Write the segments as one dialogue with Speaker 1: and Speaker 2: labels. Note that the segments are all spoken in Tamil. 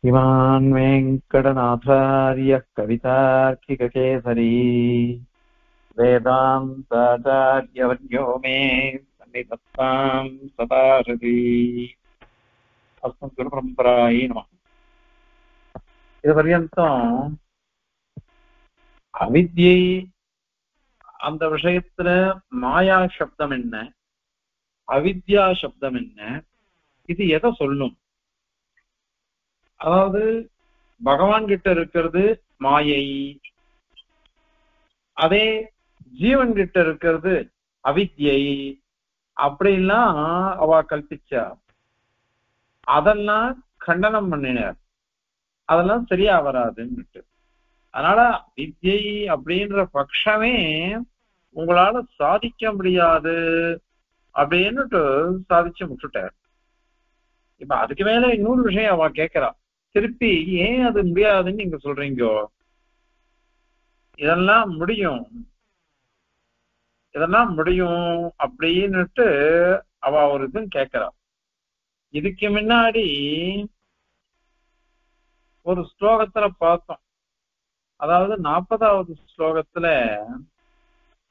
Speaker 1: इमान् वेङ्कटनाथार्यः कवितार्किककेसरी वेदान्ताचार्यवर्यो मे सन्निधत्तां सदाहृति अस्मद्गुरुपरम्परायै नमः. இதுவரையும் அவித்யை அந்த விஷயத்துல மாயா சப்தம் என்ன, அவித்யா சப்தம் என்ன, இது எதை சொல்லும்? அதாவது பகவான் கிட்ட இருக்கிறது மாயை, அதே ஜீவன் கிட்ட இருக்கிறது அவித்யை அப்படின்லாம் அவ கல்பிச்சா. அதெல்லாம் கண்டனம் பண்ணினார். அதெல்லாம் சரியா வராதுன்னு. அதனால வித்யை அப்படின்ற பட்சமே உங்களால சாதிக்க முடியாது அப்படின்னுட்டு சாதிச்சு விட்டுட்டார். இப்ப அதுக்கு மேல இன்னொரு விஷயம் அவ கேட்கிறா, திருப்பி ஏன் அது முடியாதுன்னு நீங்க சொல்றீங்கோ? இதெல்லாம் முடியும், இதெல்லாம் முடியும் அப்படின்னுட்டு அவ ஒரு இதுன்னு கேட்கிறா. இதுக்கு முன்னாடி ஒரு ஸ்லோகத்துல பார்த்தோம். அதாவது 40வது ஸ்லோகத்துல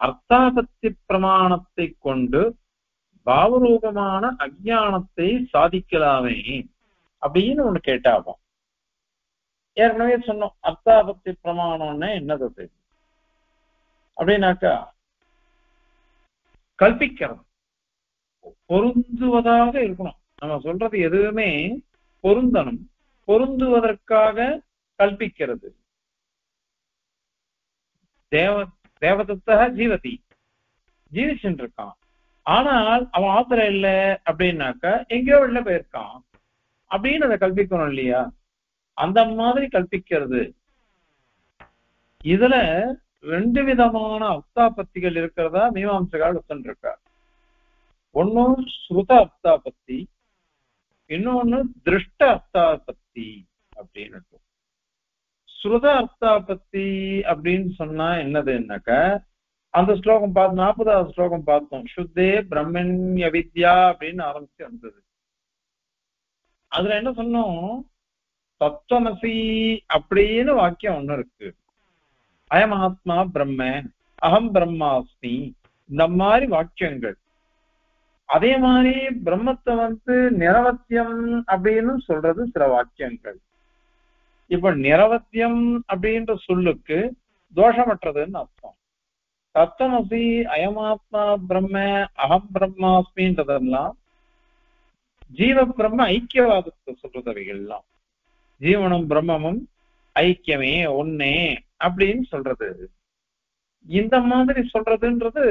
Speaker 1: அர்த்தாபத்தி பிரமாணத்தை கொண்டு பாவரூபமான அஜ்ஞானத்தை சாதிக்கலாமே அப்படின்னு ஒண்ணு கேட்டாகும். ஏற்கனவே சொன்னோம், அர்த்தாபத்தி பிரமாணம்னா என்னது அப்படின்னாக்கா கல்பிக்கிறது, பொருந்துவதாக இருக்கணும். நம்ம சொல்றது எதுவுமே பொருந்தணும், பொருந்துவதற்காக கல்பிக்கிறது. தேவதத்தக ஜீவதி, ஜீவிச்சுட்டு இருக்கான், ஆனால் அவன் ஆத்திரம் இல்லை அப்படின்னாக்க எங்கேயோ வெளில போயிருக்கான் அப்படின்னு அதை கல்பிக்கணும் இல்லையா? அந்த மாதிரி கல்பிக்கிறது. இதுல ரெண்டு விதமான அர்த்தாபத்திகள் இருக்கிறதா மீமாம்சகால் ஒத்துருக்கார். ஒண்ணு ஸ்ருத அர்த்தாபத்தி, இன்னொன்னு திருஷ்ட அர்த்தாபத்தி அப்படின்னு. ஸ்ருத அர்த்தாபத்தி அப்படின்னு சொன்னா என்னதுன்னாக்க, அந்த ஸ்லோகம் பார்த்து 40வது ஸ்லோகம் பார்த்தோம். சுத்தே பிரம்மண்ய வித்யா அப்படின்னு ஆரம்பிச்சு வந்தது. அதுல என்ன சொன்னோம், தத்துவமசி அப்படின்னு வாக்கியம் ஒண்ணு இருக்கு. அயமாத்மா பிரம்ம, அகம் பிரம்மாஸ்மி, இந்த மாதிரி வாக்கியங்கள். அதே மாதிரி பிரம்மத்தை நிரவத்தியம் அப்படின்னு சொல்றது சில வாக்கியங்கள். இப்ப நிரவத்தியம் அப்படின்ற சொல்லுக்கு தோஷமற்றதுன்னு அர்த்தம். தத்துவமசி, அயமாத்மா பிரம்ம, அகம் பிரம்மாஸ்மின்றதெல்லாம் ஜீவ பிரம்ம ஐக்கியவாதத்தை சொல்றதவைகள்லாம். ஜீவனும் பிரம்மமும் ஐக்கியமே ஒன்னே அப்படின்னு சொல்றது. இந்த மாதிரி சொல்றதுன்றது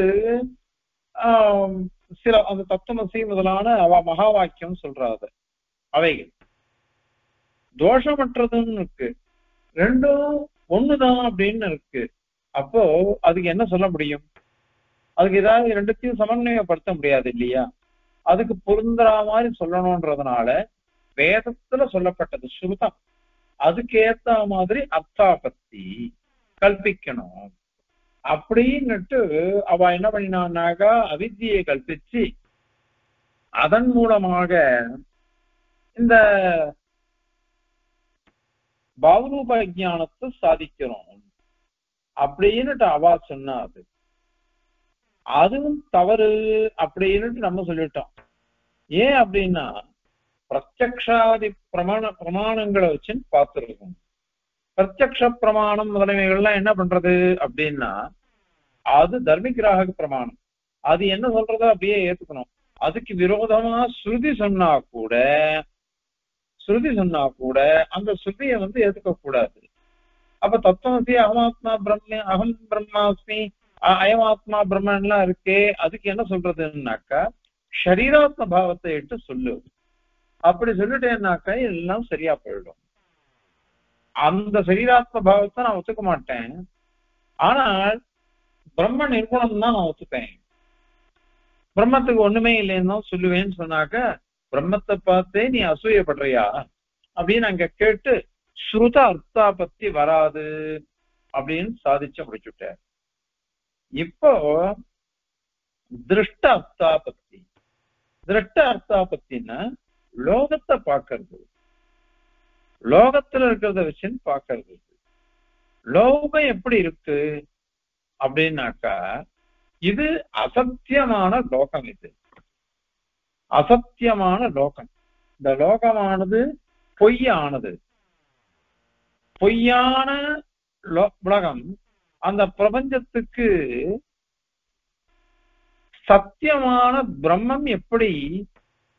Speaker 1: சில அந்த தத்துவமசி முதலான மகா வாக்கியம் சொல்றாது. அவைகள் தோஷமற்றதுன்னு இருக்கு, ரெண்டும் ஒண்ணுதான் அப்படின்னு இருக்கு. அப்போ அதுக்கு என்ன சொல்ல முடியும்? அதுக்கு ஏதாவது ரெண்டுத்தையும் சமன்வயப்படுத்த முடியாது இல்லையா? அதுக்கு பொருந்துற மாதிரி சொல்லணும்ன்றதுனால வேதத்துல சொல்லப்பட்டது ஸ்ருதம், அதுக்கு ஏத்த மாதிரி அர்த்தாபத்தி கல்பிக்கணும் அப்படின்னுட்டு அவ என்ன பண்ணினான்னாக்கா அவித்தியை கல்பிச்சு அதன் மூலமாக இந்த பாவரூப ஞானத்தை சாதிக்கிறோம் அப்படின்னுட்டு அவ சொன்னா. அதுவும் தவறு அப்படின்னுட்டு நம்ம சொல்லிட்டோம். ஏன் அப்படின்னா பிரத்யக்ஷாதி பிரமாணங்களை வச்சுன்னு பார்த்துருக்கோம். பிரத்யக்ஷ பிரமாணம் முதலமைகள்லாம் என்ன பண்றது அப்படின்னா அது தர்மிகிராக பிரமாணம். அது என்ன சொல்றதோ அப்படியே ஏத்துக்கணும். அதுக்கு விரோதமா ஸ்ருதி சொன்னா கூட அந்த ஸ்ருதியை ஏத்துக்க கூடாது. அப்ப தத்துவமசி, அகமாத்மா பிரம்ம, அகம் பிரம்மாஸ்மி, அயமாத்மா பிரம்மன்லாம் இருக்கே, அதுக்கு என்ன சொல்றதுன்னாக்கா ஷரீராத்ம பாவத்தை இட்டு சொல்லு. அப்படி சொல்லிட்டேன்னாக்கா எல்லாம் சரியா போயிடும். அந்த சரீராத்ம பாவத்தை நான் ஒத்துக்க மாட்டேன், ஆனால் பிரம்ம நிர்குணம் தான் நான் ஒத்துப்பேன். பிரம்மத்துக்கு ஒண்ணுமே இல்லைன்னு தான் சொல்லுவேன்னு சொன்னாக்க பிரம்மத்தை பார்த்தே நீ அசூயப்படுறியா அப்படின்னு அங்க கேட்டு ஸ்ருத அர்த்தாபத்தி வராது அப்படின்னு சாதிச்சு முடிச்சுட்டார். இப்போ திருஷ்ட அர்த்தாபத்தி, திருஷ்ட அர்த்தாபத்தின்னா லோகத்தை பார்க்கறது. லோகத்துல இருக்கிறத வச்சுன்னு பாக்குறது. லோகம் எப்படி இருக்கு அப்படின்னாக்கா இது அசத்தியமான லோகம். இது அசத்தியமான லோகம். இந்த லோகமானது பொய்யானது. பொய்யான உலகம் அந்த பிரபஞ்சத்துக்கு சத்தியமான பிரம்மம் எப்படி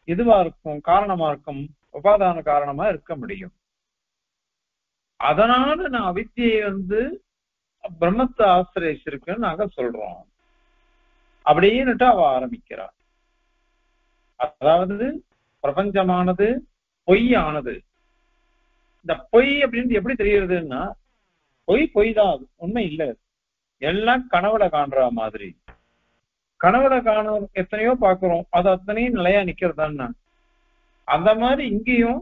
Speaker 1: இதுவா இருக்கும், காரணமா இருக்கும், உபாதான காரணமா இருக்க முடியும். அதனால நான் அவித்தியை பிரம்மத்தை ஆசிரியச்சிருக்குன்னு நாங்க சொல்றோம் அப்படின்னுட்டு அவ ஆரம்பிக்கிறார். அதாவது பிரபஞ்சமானது பொய்யானது. இந்த பொய் அப்படின்னு எப்படி தெரியுதுன்னா, பொய் தான், அது உண்மை இல்லை. எல்லாம் கனவுல காண்ற மாதிரி. கனவுல காணும் எத்தனையோ பாக்குறோம், அது அத்தனையும் நிலையா நிக்கிறதான்னா அந்த மாதிரி இங்கேயும்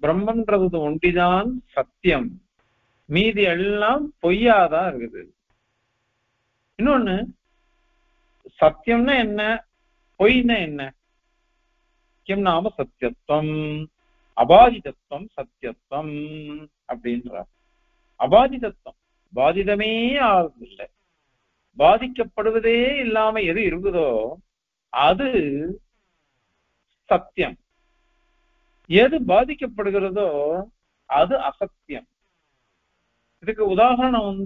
Speaker 1: பிரம்மன்றது ஒன்றிதான் சத்தியம், மீதி எல்லாம் பொய்யாதான் இருக்குது. இன்னொன்னு, சத்தியம்னா என்ன, பொய்னா என்ன? கிம் நாம சத்தியத்துவம் அபாதிதத்துவம் சத்தியத்துவம் அப்படின்றார். அபாதிதத்துவம், பாதிதமே ஆகுதில்லை. பாதிக்கப்படுவதே இல்லாம எது இருக்குதோ அது சத்தியம். எது பாதிக்கப்படுகிறதோ அது அசத்தியம். இதுக்கு உதாரணம்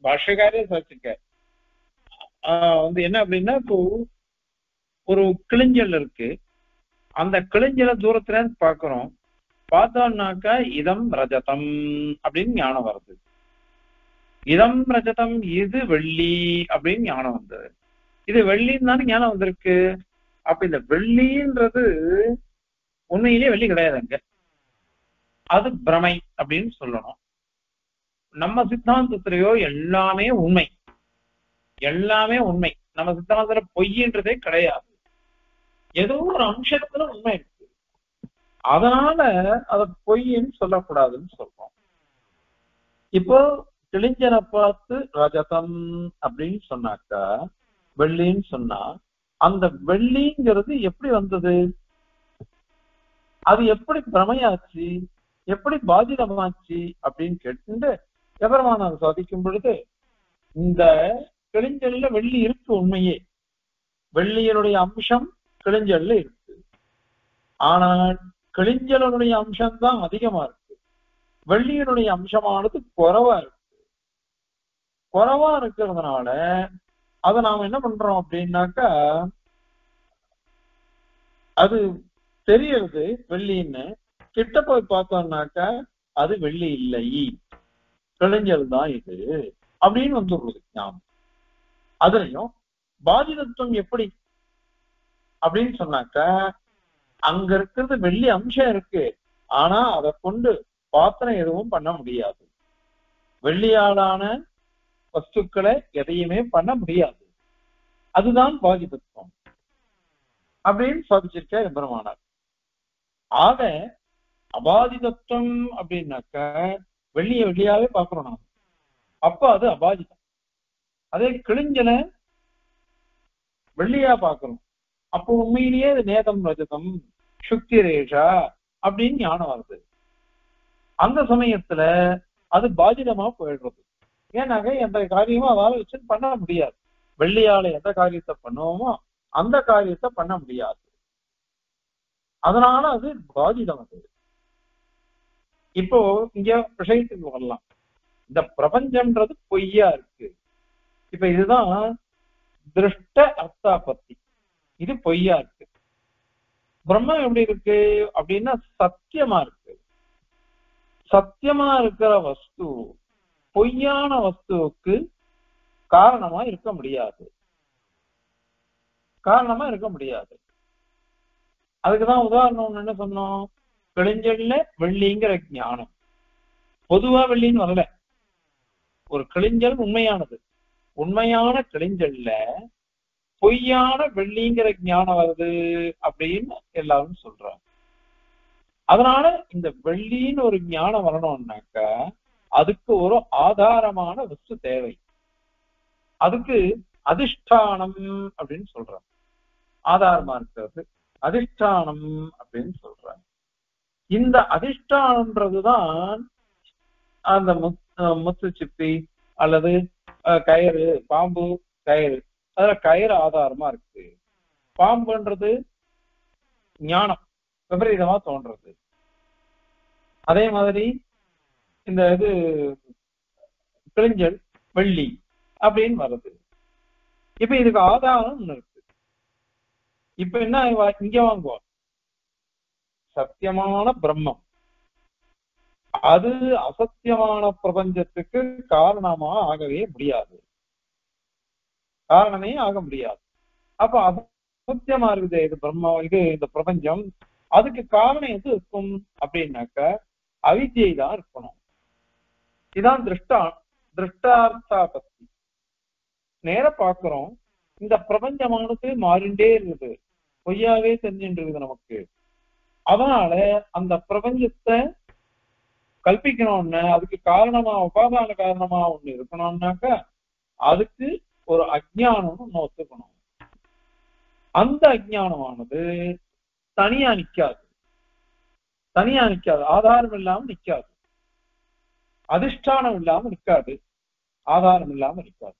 Speaker 1: பாஷ்யக்காரே சாட்சிக்க என்ன அப்படின்னா, இப்போ ஒரு கிளிஞ்சல் இருக்கு, அந்த கிளிஞ்சலை தூரத்துல பாக்குறோம், பார்த்தோம்னாக்கா இதம் ரஜதம் அப்படின்னு ஞானம் வருது. இதம் ரஜதம், இது வெள்ளி அப்படின்னு ஞானம் வந்தது. இது வெள்ளின்னு தானே ஞானம் வந்திருக்கு. அப்ப இந்த வெள்ளின்றது உண்மையிலேயே வெள்ளி கிடையாதுங்க, அது பிரமை அப்படின்னு சொல்லணும். நம்ம சித்தாந்தத்திலேயோ எல்லாமே உண்மை, எல்லாமே உண்மை. நம்ம சித்தாந்தத்துல பொய்ன்றதே கிடையாது, ஏதோ ஒரு அம்சத்துல உண்மை இருக்கு. அதனால அத பொய்ன்னு சொல்லக்கூடாதுன்னு சொல்றோம். இப்போ கிளிஞ்சனை பார்த்து ரஜதம் அப்படின்னு சொன்னாக்கா, வெள்ளின்னு சொன்னா, அந்த வெள்ளிங்கிறது எப்படி வந்தது, அது எப்படி பிரமையாச்சு, எப்படி பாதிதமாச்சு அப்படின்னு கேட்டு எவரமான சாதிக்கும் பொழுது, இந்த கிளிஞ்சல்ல வெள்ளி இருக்கு, உண்மையே வெள்ளியனுடைய அம்சம் கிளிஞ்சல்ல இருக்கு. ஆனால் கிளிஞ்சலனுடைய அம்சம்தான் அதிகமா இருக்கு, வெள்ளியனுடைய அம்சமானது குறைவா இருக்கு. குறைவா இருக்கிறதுனால அதை நாம என்ன பண்றோம் அப்படின்னாக்கா, அது தெரியறது வெள்ளின்னு. கிட்ட போய் பார்த்தோம்னாக்கா அது வெள்ளி இல்லை, கிளிஞ்சல் தான் இது அப்படின்னு வந்துடுறது ஞாபகம். அதுலயும் பாதிதத்துவம் எப்படி அப்படின்னு சொன்னாக்கா, அங்க இருக்கிறது வெள்ளி அம்சம் இருக்கு, ஆனா அதை கொண்டு பாத்திரம் எதுவும் பண்ண முடியாது. வெள்ளியாலான வஸ்துக்களை எதையுமே பண்ண முடியாது, அதுதான் பாதிதத்துவம் அப்படின்னு சாதிச்சிருக்க பெருமானார். ஆக அபாதிதத்துவம் அப்படின்னாக்க வெள்ளிய வெள்ளியாவே பாக்குறோம் நாம, அப்ப அது அபாதிதம். அதே கிளிஞ்சலை வெள்ளியா பாக்குறோம், அப்போ உண்மையிலேயே அது நேதம் ரஜதம் சுக்தி ரேஷா அப்படின்னு ஞானம் வருது. அந்த சமயத்துல அது பாதிதமா போயிடுறது. ஏன்னாக்க எந்த காரியமும் அதால வச்சு பண்ண முடியாது. வெள்ளியால எந்த காரியத்தை பண்ணுவோமோ அந்த காரியத்தை பண்ண முடியாது, அதனால அது பாதிதம். அது இப்போ இங்க விஷயத்துக்கு வரலாம். இந்த பிரபஞ்சம்ன்றது பொய்யா இருக்கு. இப்ப இதுதான் திருஷ்ட அர்த்தாபத்தி, இது பொய்யா இருக்கு. பிரம்மம் எப்படி இருக்கு அப்படின்னா சத்தியமா இருக்கு. சத்தியமா இருக்கிற வஸ்து பொய்யான வஸ்துவுக்கு காரணமா இருக்க முடியாது, காரணமா இருக்க முடியாது. அதுக்குதான் உதாரணம் என்ன சொன்னோம், கிளிஞ்சல்ல வெள்ளிங்கிற ஞானம். பொதுவா வெள்ளின்னு வரல, ஒரு கிளிஞ்சல் உண்மையானது, உண்மையான கிளிஞ்சல்ல பொய்யான வெள்ளிங்கிற ஞானம் வருது அப்படின்னு எல்லாரும் சொல்றாங்க. அதனால இந்த வெள்ளின்னு ஒரு ஞானம் வரணும்னாக்கா அதுக்கு ஒரு ஆதாரமான வஸ்து தேவை. அதுக்கு அதிஷ்டானம் அப்படின்னு சொல்றாங்க, ஆதாரமா இருக்கிறது அதிஷ்டானம் அப்படின்னு சொல்றாங்க. இந்த அதிஷ்டானம்ன்றதுதான் அந்த முத்து சிப்பி அல்லது கயிறு, பாம்பு கயிறு, அதுல கயிறு ஆதாரமா இருக்கு. பாம்புன்றது ஞானம் விபரீதமா தோன்றது. அதே மாதிரி இந்த இது கிளிஞ்சல் வெள்ளி அப்படின்னு வருது. இப்ப இதுக்கு ஆதாரம் ஒண்ணு இருக்கு. இப்ப என்ன இங்க வாங்குவோம், சத்தியமான பிரம்மம் அது அசத்தியமான பிரபஞ்சத்துக்கு காரணமா ஆகவே முடியாது, காரணமே ஆக முடியாது. அப்ப அசத்தியமா இருக்குது இது பிரம்மம், இது இந்த பிரபஞ்சம். அதுக்கு காரணம் எது இருக்கும் அப்படின்னாக்க அவித்யை தான் இருக்கணும். இதான் திருஷ்டார்த்தா பத்தி நேர பாக்குறோம். இந்த பிரபஞ்சமானது மாறிண்டே இருக்குது, பொய்யாவே தெரிஞ்சுட்டு இருக்குது நமக்கு. அதனால அந்த பிரபஞ்சத்தை கல்பிக்கணும்னு அதுக்கு காரணமா உபாதான காரணமா ஒண்ணு இருக்கணும்னாக்க அதுக்கு ஒரு அஜ்ஞானம் ஒண்ணு ஒத்துக்கணும். அந்த அஜ்ஞானமானது தனியா நிக்காது, தனியா நிக்காது, ஆதாரம் இல்லாம நிக்காது, அதிஷ்டானம் இல்லாம நிக்காது, ஆதாரம் இல்லாம நிக்காது.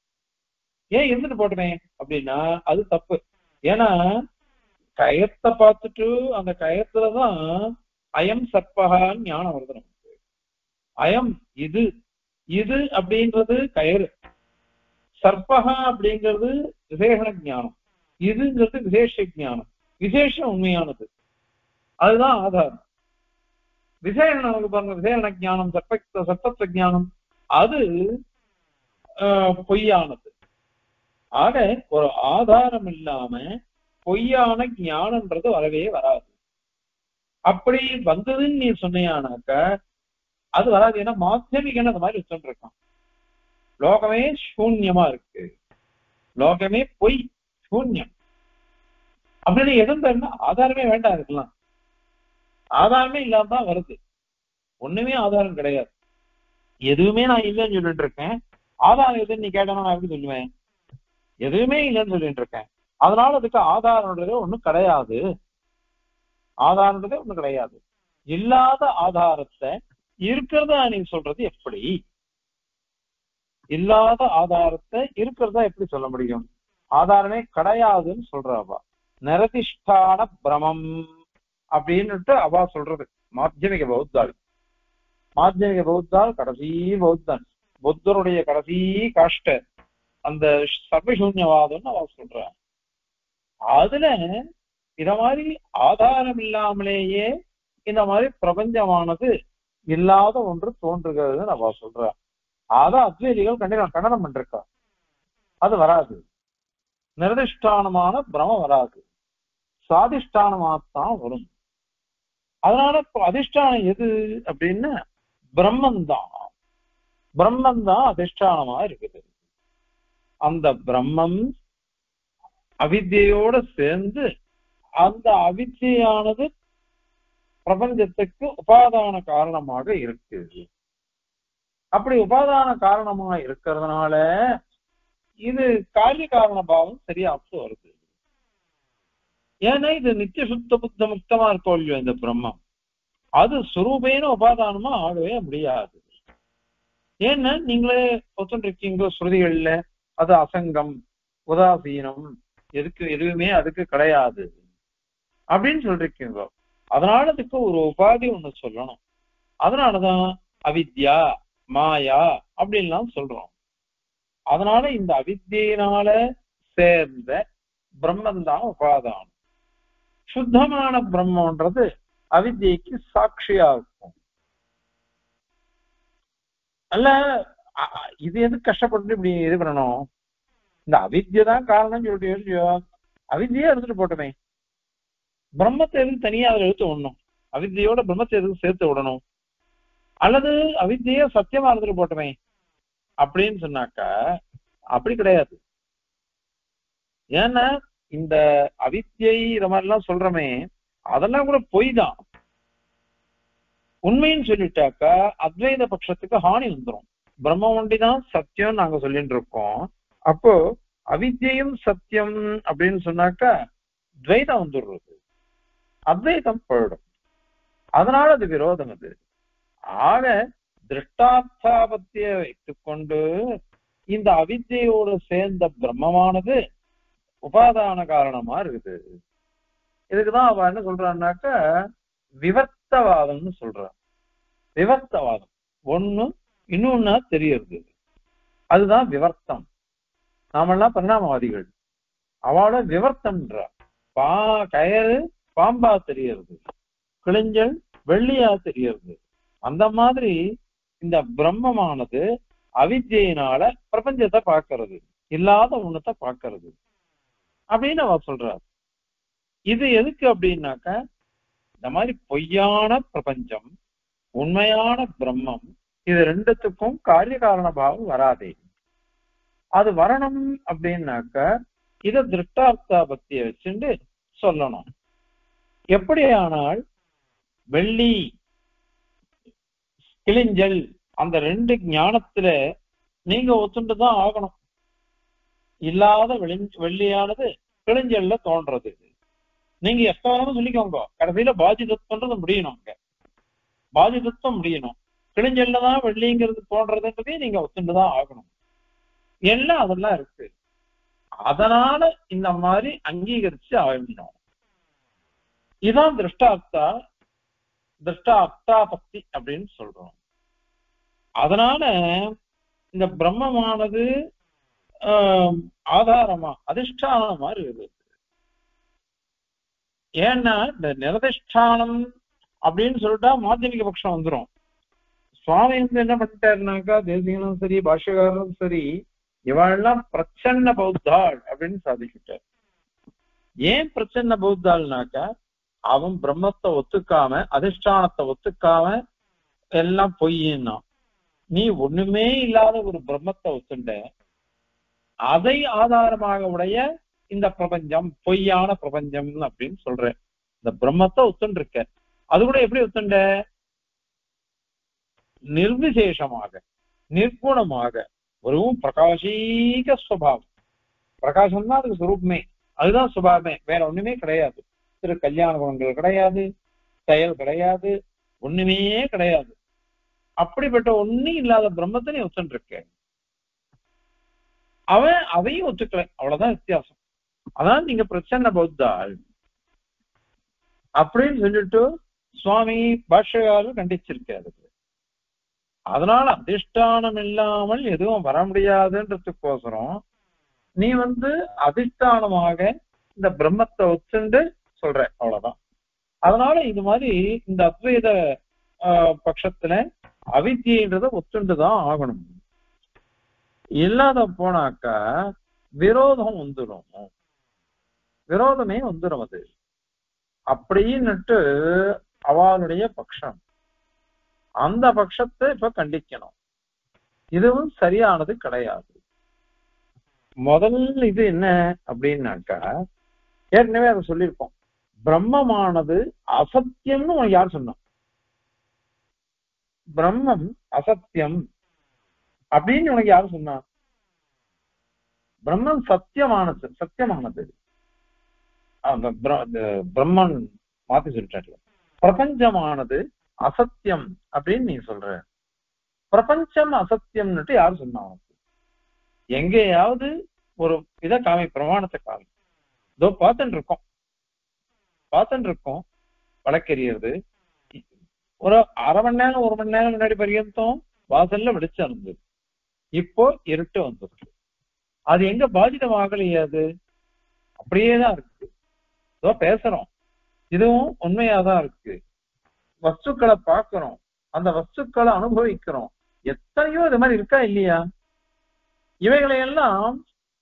Speaker 1: ஏன் இருந்துட்டு போட்டுமே அப்படின்னா அது தப்பு. ஏன்னா கயத்தை பார்த்துட்டு அந்த கயத்துலதான் அயம் சர்ப்பகான்னு ஞானம் வருது நமக்கு. அயம் இது, இது அப்படின்றது கயிறு, சர்ப்பகா அப்படிங்கிறது விசேஷண ஞானம், இதுங்கிறது விசேஷ ஞானம். விசேஷம் உண்மையானது, அதுதான் ஆதாரம். விசேஷணம் நமக்கு பாருங்க, விசேஷண ஞானம் சர்ப்ப ஞானம் அது பொய்யானது. ஆக ஒரு ஆதாரம் இல்லாம பொய்யான ஞானம்ன்றது வரவே வராது. அப்படி வந்ததுன்னு நீ சொன்னியானாக்க அது வராது. ஏன்னா மாத்தியமிகன் அந்த மாதிரி வச்சுட்டு இருக்கான். லோகமே சூன்யமா இருக்கு, லோகமே பொய் சூன்யம் அப்படின்னு எதுவும் தரல. ஆதாரமே வேண்டாம், இருக்கலாம் ஆதாரமே இல்லாம தான் வருது. ஒண்ணுமே ஆதாரம் கிடையாது, எதுவுமே நான் இல்லைன்னு சொல்லிட்டு இருக்கேன். ஆதாரம் எதுன்னு நீ கேட்டனா நான் எப்படி சொல்லுவேன்? எதுவுமே இல்லைன்னு சொல்லிட்டு இருக்கேன். அதனால அதுக்கு ஆதாரம்ன்றது ஒண்ணும் கிடையாது, ஆதாரம்ன்றதே ஒண்ணு கிடையாது. இல்லாத ஆதாரத்தை இருக்கிறதா நீ சொல்றது எப்படி? இல்லாத ஆதாரத்தை இருக்கிறதா எப்படி சொல்ல முடியும்? ஆதாரமே கிடையாதுன்னு சொல்றாவா. நிரதிஷ்டான பிரமம் அப்படின்னுட்டு அவா சொல்றது மாத்தியமிக பௌத்தாள். மாத்தியமிக பௌத்தாள் கடைசி பௌத்தன், புத்தருடைய கடைசி காஷ்ட அந்த சர்வசூன்யவாதம்னு அவ சொல்ற. அதுல இத மாதிரி ஆதாரம் இல்லாமலேயே இந்த மாதிரி பிரபஞ்சமானது இல்லாத ஒன்று தோன்றுகிறதுன்னு அவ சொல்ற. அதான் அத்வைதிகள் கண்டனம் பண்றா. அது வராது, நிர்திஷ்டானமான பிரமம் வராது, சாதிஷ்டானமாத்தான் வரும். அதனால இப்போ அதிஷ்டானம் எது அப்படின்னு பிரம்மந்தான், பிரம்மந்தான் அதிஷ்டானமா இருக்குது. அந்த பிரம்மம் அவித்யோட சேர்ந்து அந்த அவித்யானது பிரபஞ்சத்துக்கு உபாதான காரணமாக இருக்கு. அப்படி உபாதான காரணமா இருக்கிறதுனால இது காரிய காரண பாவம் சரியா வருது. ஏன்னா இது நித்திய சுத்த புத்த முக்தமா இருக்கோ இல்லையோ இந்த பிரம்மம், அது சுரூபேன உபாதானமா ஆகவே முடியாது. ஏன்னா நீங்களே ஒத்துருக்கீங்க ஸ்ருதிகள்ல அது அசங்கம் உதாசீனம் எதுக்கு எதுவுமே அதுக்கு கிடையாது அப்படின்னு சொல்லிருக்கீங்க. அதனால அதுக்கு ஒரு உபாதி ஒண்ணு சொல்லணும். அதனாலதான் அவித்யா மாயா அப்படின்லாம் சொல்றோம். அதனால இந்த அவித்தியினால சேர்ந்த பிரம்மன் தான் உபாதானம். சுத்தமான பிரம்மன்றது அவித்யைக்கு சாட்சியா இருக்கும். அல்ல இது எது கஷ்டப்பட்டு இப்படி இது பண்ணணும்? இந்த அவித்யை தான் காரணம் சொல்லிட்டு யோசிச்சோ, அவித்யே எடுத்துட்டு போட்டோமே, பிரம்மத்தை எதுக்கு தனியா அதை எடுத்து விடணும்? அவித்யோட பிரம்மத்தை எதுக்கு சேர்த்து விடணும்? அல்லது அவித்யே சத்தியமா எடுத்துட்டு போட்டோமே அப்படின்னு சொன்னாக்கா அப்படி கிடையாது. ஏன்னா இந்த அவித்யை இத மாதிரிலாம் சொல்றமே அதெல்லாம் கூட பொய் தான். உண்மைன்னு சொல்லிட்டாக்கா அத்வைத பட்சத்துக்கு ஹானி வந்துடும். பிரம்ம ஒண்டிதான் சத்தியம் நாங்க சொல்லிட்டு இருக்கோம். அப்போ அவித்யையும் சத்தியம் அப்படின்னு சொன்னாக்கா துவைதம் வந்துடுறது, அத்வைதம் போயிடும். அதனால அது விரோதம். அது ஆக திருஷ்டார்த்தாபத்திய வைத்துக் கொண்டு இந்த அவித்யோடு சேர்ந்த பிரம்மமானது உபாதான காரணமா இருக்குது. இதுக்குதான் அவ என்ன சொல்றான்னாக்க விவர்த்தவாதம்னு சொல்றான். விவர்த்தவாதம் ஒண்ணு இன்னொன்னா தெரியறது, அதுதான் விவர்த்தம். நாமெல்லாம் பரிணாமவாதிகள், அவளோட விவர்த்தம்ன்றா. கயறு பாம்பா தெரியறது, கிழிஞ்சல் வெள்ளியா தெரியறது. அந்த மாதிரி இந்த பிரம்மமானது அவித்யினால பிரபஞ்சத்தை பார்க்கறது, இல்லாத ஒண்ணத்தை பார்க்கறது அப்படின்னு அவ சொல்றார். இது எதுக்கு அப்படின்னாக்க இந்த மாதிரி பொய்யான பிரபஞ்சம் உண்மையான பிரம்மம் இது ரெண்டுத்துக்கும் காரிய காரண பாவம் வராதே. அது வரணும் அப்படின்னாக்க இத திருஷ்டார்த்தாபத்திய வச்சுட்டு சொல்லணும். எப்படியானால் வெள்ளி கிழிஞ்சல் அந்த ரெண்டு ஞானத்துல நீங்க ஒத்துண்டுதான் ஆகணும். இல்லாத வெள்ளியானது கிழிஞ்சல்ல தோன்றது. நீங்க எப்ப வேணாலும் சொல்லிக்கோங்க, கடைசியில பாதிதத்துவன்றது முடியணும். அங்க பாதிதத்துவம் முடியணும். கிழிஞ்சல்லதான் வெள்ளிங்கிறது தோன்றதுன்றதையும் நீங்க ஒத்துண்டுதான் ஆகணும். எல்லாம் அதெல்லாம் இருக்கு. அதனால இந்த மாதிரி அங்கீகரிச்சு ஆகணும். இதான் திருஷ்டார்த்தாபத்தி அப்படின்னு சொல்றோம். அதனால இந்த பிரம்மமானது ஆதாரமா அதிஷ்டானமா இருக்குது. ஏன்னா இந்த நிரதிஷ்டானம் அப்படின்னு சொல்லிட்டா மாத்தியமிக பட்சம் வந்துடும். சுவாமி என்ன பண்ணிட்டாருனாக்கா, தேசிகனும் சரி பாஷ்யகாரனும் சரி இவெல்லாம் பிரச்சன்ன பௌத்தாள் அப்படின்னு சாதிச்சுட்டார். ஏன் பிரச்சன்ன பௌத்தாள்னாக்கா, அவன் பிரம்மத்தை ஒத்துக்காம அதிஷ்டானத்தை ஒத்துக்காம எல்லாம் பொய்யின்னா, நீ ஒண்ணுமே இல்லாத ஒரு பிரம்மத்தை ஒத்துண்ட, அதை ஆதாரமாக உடைய இந்த பிரபஞ்சம் பொய்யான பிரபஞ்சம் அப்படின்னு சொல்ற. இந்த பிரம்மத்தை ஒத்துண்டு இருக்க, அது கூட எப்படி ஒத்துண்ட? நிர்விசேஷமாக நிர்குணமாக ஒரு பிரகாசீக சுபாவம். பிரகாசம் தான் அதுக்கு சுரூபமே, அதுதான் சுபாவமே, வேற ஒண்ணுமே கிடையாது. திரு கல்யாண குணங்கள் கிடையாது, செயல் கிடையாது, ஒண்ணுமே கிடையாது. அப்படிப்பட்ட ஒண்ணும் இல்லாத பிரம்மத்தை நீ ஒத்துட்டு இருக்க. அவன் அதையும் ஒத்துக்கல, அவ்வளவுதான் வித்தியாசம். அதான் நீங்க பிரச்சனை பௌத்தாள் அப்படின்னு சொல்லிட்டு சுவாமி பாஷ்யகாரர் கண்டிச்சிருக்காரு. அதனால அதிஷ்டானம் இல்லாமல் எதுவும் வர முடியாதுன்றதுக்கோசரம் நீ அதிஷ்டானமாக இந்த பிரம்மத்தை ஒத்துண்டு சொல்ற, அவ்வளவுதான். அதனால இது மாதிரி இந்த அத்வைத பட்சத்துல அவித்யன்றத ஒத்துண்டுதான் ஆகணும். இல்லாத போனாக்கா விரோதம் வந்துடும், விரோதமே வந்துடும். அது அப்படின்னுட்டு அவளுடைய பட்சம். அந்த பட்சத்தை இப்ப கண்டிக்கணும். இதுவும் சரியானது கிடையாது. முதல் இது என்ன அப்படின்னாக்கா, ஏற்கனவே அதை சொல்லியிருக்கோம், பிரம்மமானது அசத்தியம்னு உனக்கு யார் சொன்னா? பிரம்மம் அசத்தியம் அப்படின்னு உனக்கு யாரு சொன்னா? பிரம்மன் சத்தியமானது, சத்தியமானது. பிரம்மன் மாத்தி சொல்லிட்டாரு. பிரபஞ்சமானது அசத்தியம் அப்படின்னு நீ சொல்ற. பிரபஞ்சம் அசத்தியம்னுட்டு யாரு சொன்னா? எங்கேயாவது ஒரு இத காமி, பிரமாணத்தை காமி. இதோ பார்த்துட்டு இருக்கோம் வழக்கறியது. ஒரு அரை மணி நேரம் 1 மணி நேரம் முன்னாடி பர்யந்தம் வாசல்ல வெளிச்சம் இருந்தது, இப்போ இருட்டு வந்துருக்கு. அது எங்க பாதிதமாகலையே? அது அப்படியேதான் இருக்கு. இதோ பேசுறோம், இதுவும் உண்மையாதான் இருக்கு. வஸ்துக்களை பார்க்கிறோம், அந்த வஸ்துக்களை அனுபவிக்கிறோம். எத்தனையோ இது மாதிரி இருக்கா இல்லையா? இவைகளை எல்லாம்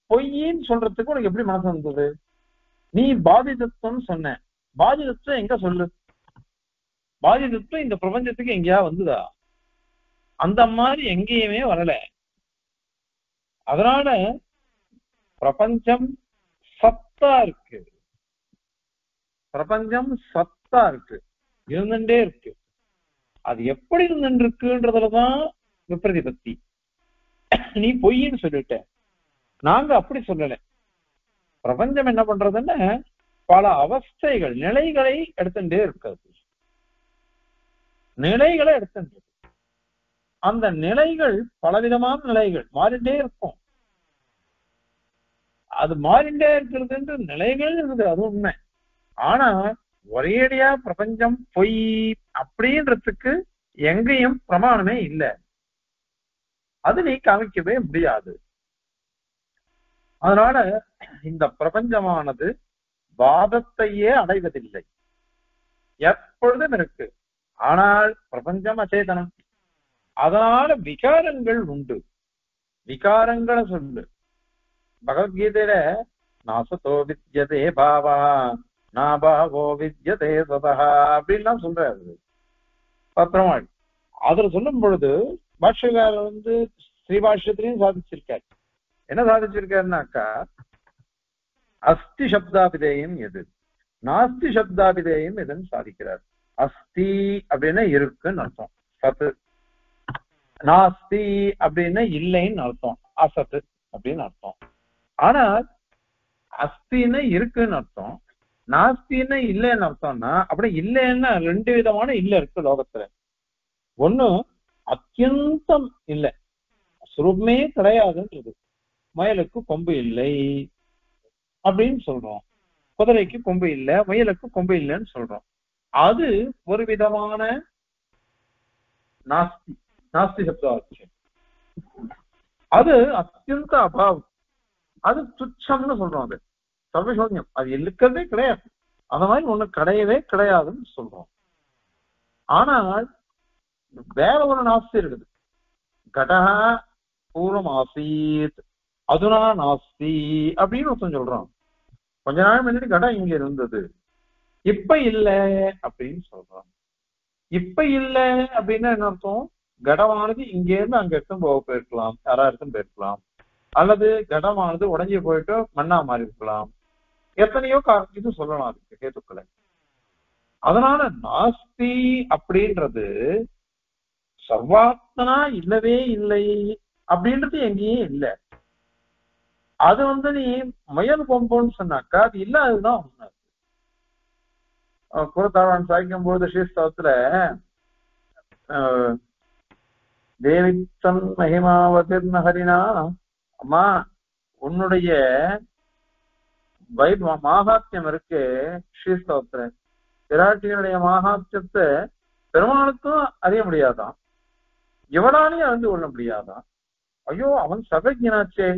Speaker 1: பொய்ன்னு சொல்றதுக்கு உனக்கு எப்படி மனசு வந்தது? நீ பாதிதத்துவம் சொன்ன, பாதிதத்துவம் எங்க சொல்லு? பாதிதத்துவம் இந்த பிரபஞ்சத்துக்கு எங்கேயா வந்துதா? அந்த மாதிரி எங்கேயுமே வரல. அதனால பிரபஞ்சம் சத்தா இருக்கு, பிரபஞ்சம் சத்தா இருக்கு, இருந்துட்டே இருக்கு. அது எப்படி இருந்துட்டு இருக்குன்றதுலதான் விப்ரதிபத்தி. நீ பொய்ன்னு சொல்லிட்ட, நாங்க அப்படி சொல்லல. பிரபஞ்சம் என்ன பண்றதுன்னு பல அவஸ்தைகள் நிலைகளை எடுத்துட்டே இருக்காது. நிலைகளை எடுத்துட்டு அந்த நிலைகள் பலவிதமான நிலைகள் மாறிண்டே இருக்கும். அது மாறிண்டே இருக்கிறது நிலைகள் இருக்குது, அது உண்மை. ஆனா ஒரேடியா பிரபஞ்சம் பொய் அப்படின்றதுக்கு எங்கேயும் பிரமாணமே இல்லை. அது நீ காமிக்கவே முடியாது. அதனால இந்த பிரபஞ்சமானது வாதத்தையே அடைவதில்லை, எப்பொழுதும் இருக்கு. ஆனால் பிரபஞ்சம் அச்சேதனம். அதனால விகாரங்கள் உண்டு. விகாரங்களை சொல்லு. பகவத்கீதையில நாசதோ வித்யதே பாவா நாபாவோ வித்யதே சதா அப்படின்லாம் சொல்றாரு பத்திரமாள். அதுல சொல்லும் பொழுது பாஷ்யக்காரர் ஸ்ரீபாஷ்யத்திலையும் சாதிச்சிருக்காரு. என்ன சாதிச்சிருக்காருனாக்கா, அஸ்தி சப்தாபிதேயம் எது, நாஸ்தி சப்தாபிதேயம் எதுன்னு சாதிக்கிறார். அஸ்தி அப்படின்னா இருக்குன்னு அர்த்தம், சத்து. நாஸ்தி அப்படின்னா இல்லைன்னு அர்த்தம், அசத்து அப்படின்னு அர்த்தம். ஆனா அஸ்தின்னு இருக்குன்னு அர்த்தம், நாஸ்தின்னு இல்லைன்னு அர்த்தம்னா, அப்படி இல்லைன்னா ரெண்டு விதமான இல்ல இருக்கு லோகத்துல. ஒண்ணு அத்தியந்தம் இல்லை, சுரூபமே கிடையாதுன்றது. முயலுக்கு கொம்பு இல்லை அப்படின்னு சொல்றோம், குதிரைக்கு கொம்பு இல்லை, முயலுக்கு கொம்பு இல்லைன்னு சொல்றோம். அது ஒரு விதமான நாஸ்தி, நாஸ்தி சப்தாட்சியம். அது அத்தியந்த அபாவம், அது துச்சம்னு சொல்றோம். அது சர்வசோன்யம், அது இருக்கிறதே கிடையாது. அந்த மாதிரி ஒண்ணு கிடையவே கிடையாதுன்னு சொல்றோம். ஆனால் வேற ஒரு நாஸ்தி இருக்குது. கடஹா பூர்வம் ஆசீத் அதுனா நாஸ்தி அப்படின்னு ஒருத்தன் சொல்றான். கொஞ்ச நாள் முன்னாடி கடம் இங்க இருந்தது, இப்ப இல்லை அப்படின்னு சொல்றான். இப்ப இல்லை அப்படின்னா என்ன அர்த்தம்? கடமானது இங்க இருந்து அங்க எடுத்தும் போக போயிருக்கலாம், யாரா எடுத்தும் போயிருக்கலாம், அல்லது கடமானது உடஞ்சி போயிட்டு மண்ணா மாறி இருக்கலாம். எத்தனையோ இது சொல்லலாம் அதுக்கு கேத்துக்களை. அதனால நாஸ்தி அப்படின்றது சர்வாத்மனா இல்லவே இல்லை அப்படின்றது எங்கேயும் இல்லை. அது நீ முயல் கொம்புன்னு சொன்னாக்கா அது இல்லாததுதான் ஒண்ணு. குரத்தாழ்வான் சாய்க்கும் போது ஸ்ரீஸ்தவத்துல தேவித்தன் மகிமாவதிர்ன ஹரினா, அம்மா உன்னுடைய மாகாத்தியம் இருக்கு ஸ்ரீஸ்தவத்துல, பிராட்டியனுடைய மாகாத்தியத்தை பெருமாளுக்கும் அறிய முடியாதான், எவனாலையும் அறிந்து கொள்ள முடியாதான். ஐயோ அவன் சர்வஜனாச்சே,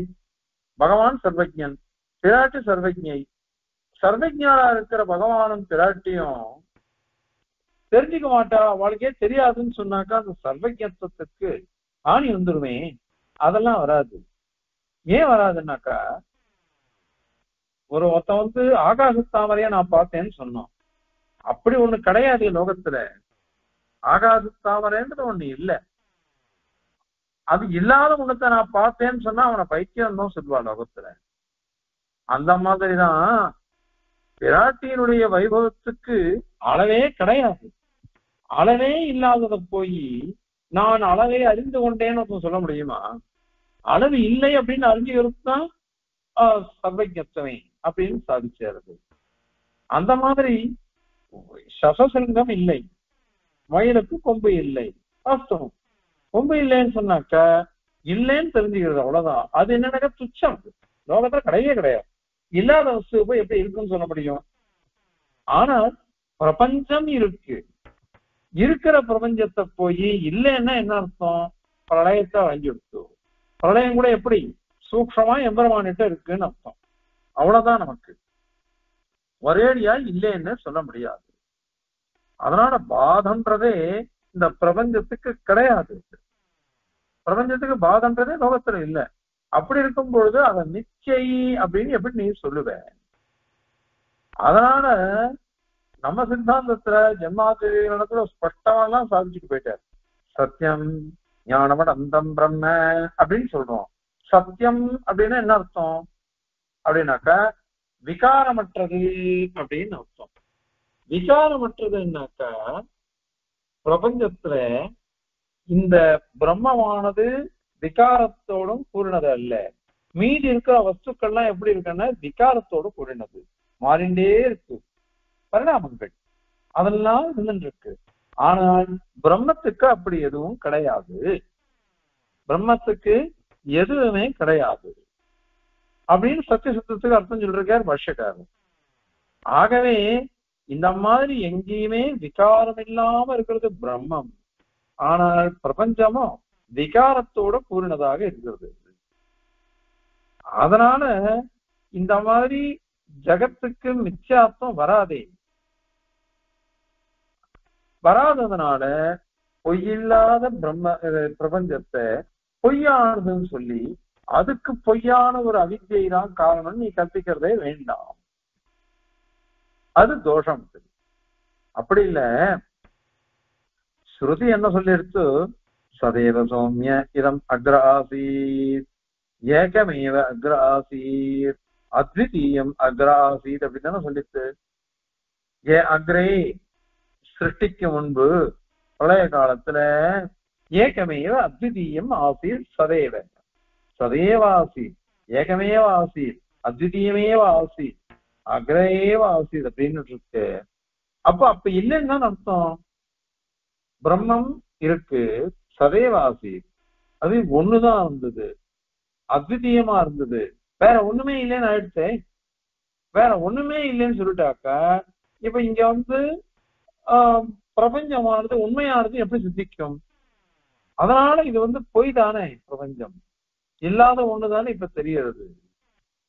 Speaker 1: பகவான் சர்வஜன், பிராட்டி சர்வஜை. சர்வஜனா இருக்கிற பகவானும் பிராட்டியும் தெரிஞ்சுக்க மாட்டா, அவளுக்கே தெரியாதுன்னு சொன்னாக்கா அந்த சர்வஜத்துவத்துக்கு ஆணி வந்துருமே. அதெல்லாம் வராது. ஏன் வராதுன்னாக்கா, ஒருத்த ஆகாசத்தாமரையா நான் பார்த்தேன்னு சொன்னோம். அப்படி ஒண்ணு கிடையாது லோகத்துல. ஆகாசத்தாமரைன்றது ஒண்ணு இல்லை. அது இல்லாத ஒண்ணத்தை நான் பார்த்தேன்னு சொன்னா அவனை பைத்தியம் தான் சொல்லுவா லோகத்துல. அந்த மாதிரிதான் பிராட்டியினுடைய வைபவத்துக்கு அளவே கிடையாது. அளவே இல்லாதத போய் நான் அளவே அறிந்து கொண்டேன்னு சொல்ல முடியுமா? அளவு இல்லை அப்படின்னு அறிஞ்சுக்கிறது தான் சர்வஜத்துவமே அப்படின்னு சாதிச்சேருது. அந்த மாதிரி சசசங்கம் இல்லை, மயிலுக்கு கொம்பு இல்லை, வாஸ்தவம். கொம்பு இல்லைன்னு சொன்னாக்கா இல்லைன்னு தெரிஞ்சுக்கிறது, அவ்வளவுதான். அது என்னன்னாக்கா துச்சம், லோகத்துல கிடையவே கிடையாது. இல்லாத வஸ்து போய் எப்படி இருக்குன்னு சொல்ல முடியும்? ஆனால் பிரபஞ்சம் இருக்கு, இருக்கிற பிரபஞ்சத்தை போய் இல்லைன்னா என்ன அர்த்தம்? பிரளயத்தை வாங்கி எடுத்து, பிரளயம் கூட எப்படி சூக்ஷமா எம்பெருமானிட்ட இருக்குன்னு அர்த்தம். அவ்வளவுதான். நமக்கு ஒரேடியா இல்லைன்னு சொல்ல முடியாது. அதனால பாதன்றதே இந்த பிரபஞ்சத்துக்கு கிடையாது. பிரபஞ்சத்துக்கு பாதன்றதே லோகத்துல இல்லை. அப்படி இருக்கும் பொழுது அதை நிச்சை அப்படின்னு எப்படி நீ சொல்லுவ? அதனால நம்ம சித்தாந்தத்துல ஜென்மாதிரிகளத்துல ஸ்பஷ்டமெல்லாம் சாதிச்சுட்டு போயிட்டார். சத்தியம் ஞானமட் அந்தம் பிரம்ம அப்படின்னு சொல்றோம். சத்தியம் அப்படின்னா என்ன அர்த்தம் அப்படின்னாக்கா விகாரமற்றது அப்படின்னு அர்த்தம். விகாரமற்றதுன்னாக்கா பிரபஞ்சத்துல இந்த பிரம்மமானது விகாரத்தோடும் கூறினது அல்ல. மீதி இருக்கிற வஸ்துக்கள்லாம் எப்படி இருக்குன்னா விகாரத்தோடு கூறினது, மாறிண்டே இருக்கு, பரிணாமங்கள் அதெல்லாம் இருந்துட்டு இருக்கு. ஆனால் பிரம்மத்துக்கு அப்படி எதுவும் கிடையாது. பிரம்மத்துக்கு எதுவுமே கிடையாது அப்படின்னு சத்தியசுத்தத்துக்கு அர்த்தம் சொல்றார் பாஷ்யக்காரர். ஆகவே இந்த மாதிரி எங்கேயுமே விகாரம் இல்லாம இருக்கிறது பிரம்மம். ஆனால் பிரபஞ்சமும் விகாரத்தோட கூறினதாக இருக்கிறது. அதனால இந்த மாதிரி ஜகத்துக்கு மித்யாத்வம் வராததுனால பொய்யில்லாத பிரபஞ்சத்தை பொய்யானதுன்னு சொல்லி அதுக்கு பொய்யான ஒரு அவித்யை தான் காரணம் நீ கற்பிக்கிறதே வேண்டாம். அது தோஷம். அப்படி இல்ல, ஸ்ருதி என்ன சொல்லிடுத்து, சதேவ சௌமிய இதம் அக்ர ஆசீத் ஏகமேவ அக்ர ஆசீத் அத்விதீயம் அக்ர ஆசீத் அப்படின்னு தானே சொல்லிட்டு, அக்ரே சிருஷ்டிக்கு முன்பு பழைய காலத்துல ஏகமேவ அத்விதீயம் ஆசீத் சதேவ சதேவாசீத் ஏகமேவ ஆசீத் அத்விதீயமேவ ஆசீத் அக்ரேவ ஆசீத் அப்படின்னு இருக்கு. அப்ப இல்லைன்னு தான் அர்த்தம். பிரம்மம் இருக்கு, சதேவாசீத், அது ஒண்ணுதான் இருந்தது, அத்விதீயமா இருந்தது, வேற ஒண்ணுமே இல்லைன்னு ஆயிடுச்சு. வேற ஒண்ணுமே இல்லைன்னு சொல்லிட்டாக்கா இப்ப இங்க பிரபஞ்சமானது உண்மையானது எப்படி சித்திக்கும்? அதனால இது பொய் தானே, பிரபஞ்சம் இல்லாத ஒண்ணுதானே இப்ப தெரியறது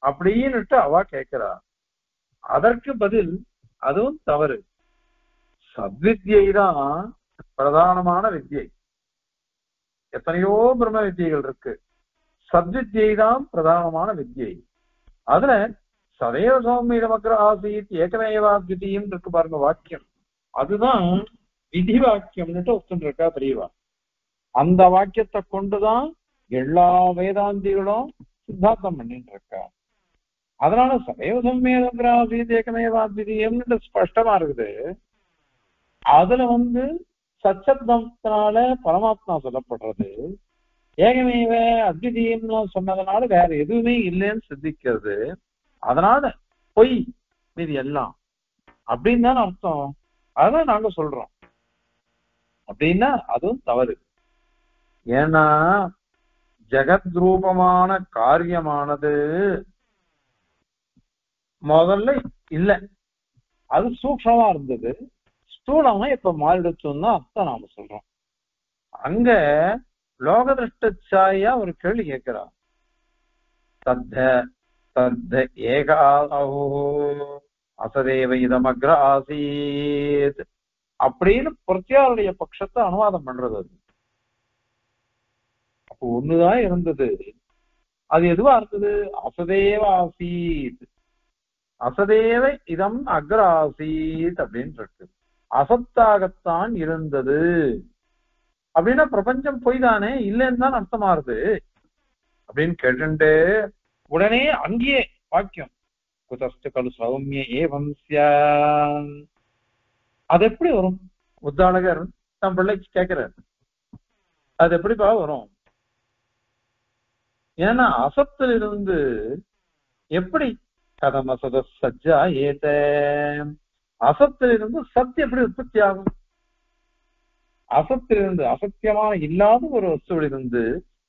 Speaker 1: அப்படின்னுட்டு அவ கேட்கிறா. அதற்கு பதில் அதுவும் தவறு. சத்வித்யை தான் பிரதானமான வித்யை. எத்தனையோ பிரம்ம வித்யைகள் இருக்கு, சத்வித்யை தான் பிரதானமான வித்யை. அதுல சதேவ சௌமியமக்ர ஆசீத் ஏகமேவாத்விதீயம் இருக்கு பாருங்க வாக்கியம், அதுதான் விதி வாக்கியம்னுட்டு ஒத்துட்டு இருக்கா பெரியவா. அந்த வாக்கியத்தை கொண்டுதான் எல்லா வேதாந்திகளும் சித்தாந்தம் பண்ணிட்டு இருக்கா. அதனால சதேவ சௌமியமக்ர ஆசீத் ஏகமேவாத்விதீயம்னு ஸ்பஷ்டமா இருக்குது. அதுல சச்சப்தத்தினால பரமாத்மா சொல்லப்படுறது, ஏகமேவ அத்விதீயம்னு சொன்னதுனால வேற எதுவுமே இல்லைன்னு சித்திக்கிறது. அதனால பொய் இது எல்லாம் அப்படின்னு தானே அர்த்தம். அதான் நாங்க சொல்றோம். அப்படின்னா அதுவும் தவறு. ஏன்னா ஜெகத் ரூபமான காரியமானது முதல்ல இல்ல, அது சூக்ஷமா இருந்தது, ஸ்தூலமா இப்ப மாறிடுச்சுன்னு அர்த்தம் நாம சொல்றோம். அங்க லோக திருஷ்டாயா ஒரு கேள்வி கேட்கிறா, ஏக அசதேவ இதமக்ர ஆசீத் அப்படின்னு பிரத்யாருடைய பட்சத்தை அனுவாதம் பண்றது. அது அப்போ ஒண்ணுதான் இருந்தது, அது எதுவா இருந்தது? அசதேவ ஆசீத், அசதேவ இதம் அக்ர ஆசீத் அப்படின்னு இருக்கு. அசத்தாகத்தான் இருந்தது அப்படின்னா பிரபஞ்சம் பொய் தானே, இல்லைன்னு தான் அர்த்தமாறுது அப்படின்னு கேட்டு உடனே அங்கேயே வாக்கியம் குதஸ்து கலு சௌமிய ஏவம் ஸ்யான், அது எப்படி வரும்? உத்தாளகர் தம் பிள்ளைக்கு கேட்கிறார், அது எப்படிப்பா வரும்? ஏன்னா அசத்திலிருந்து எப்படி கதம் அசத சஜ்ஜா ஏத, அசத்திலிருந்து சத்து எப்படி உற்பத்தி ஆகும்? அசத்திலிருந்து அசத்தியமான இல்லாத ஒரு வஸ்துவிலிருந்து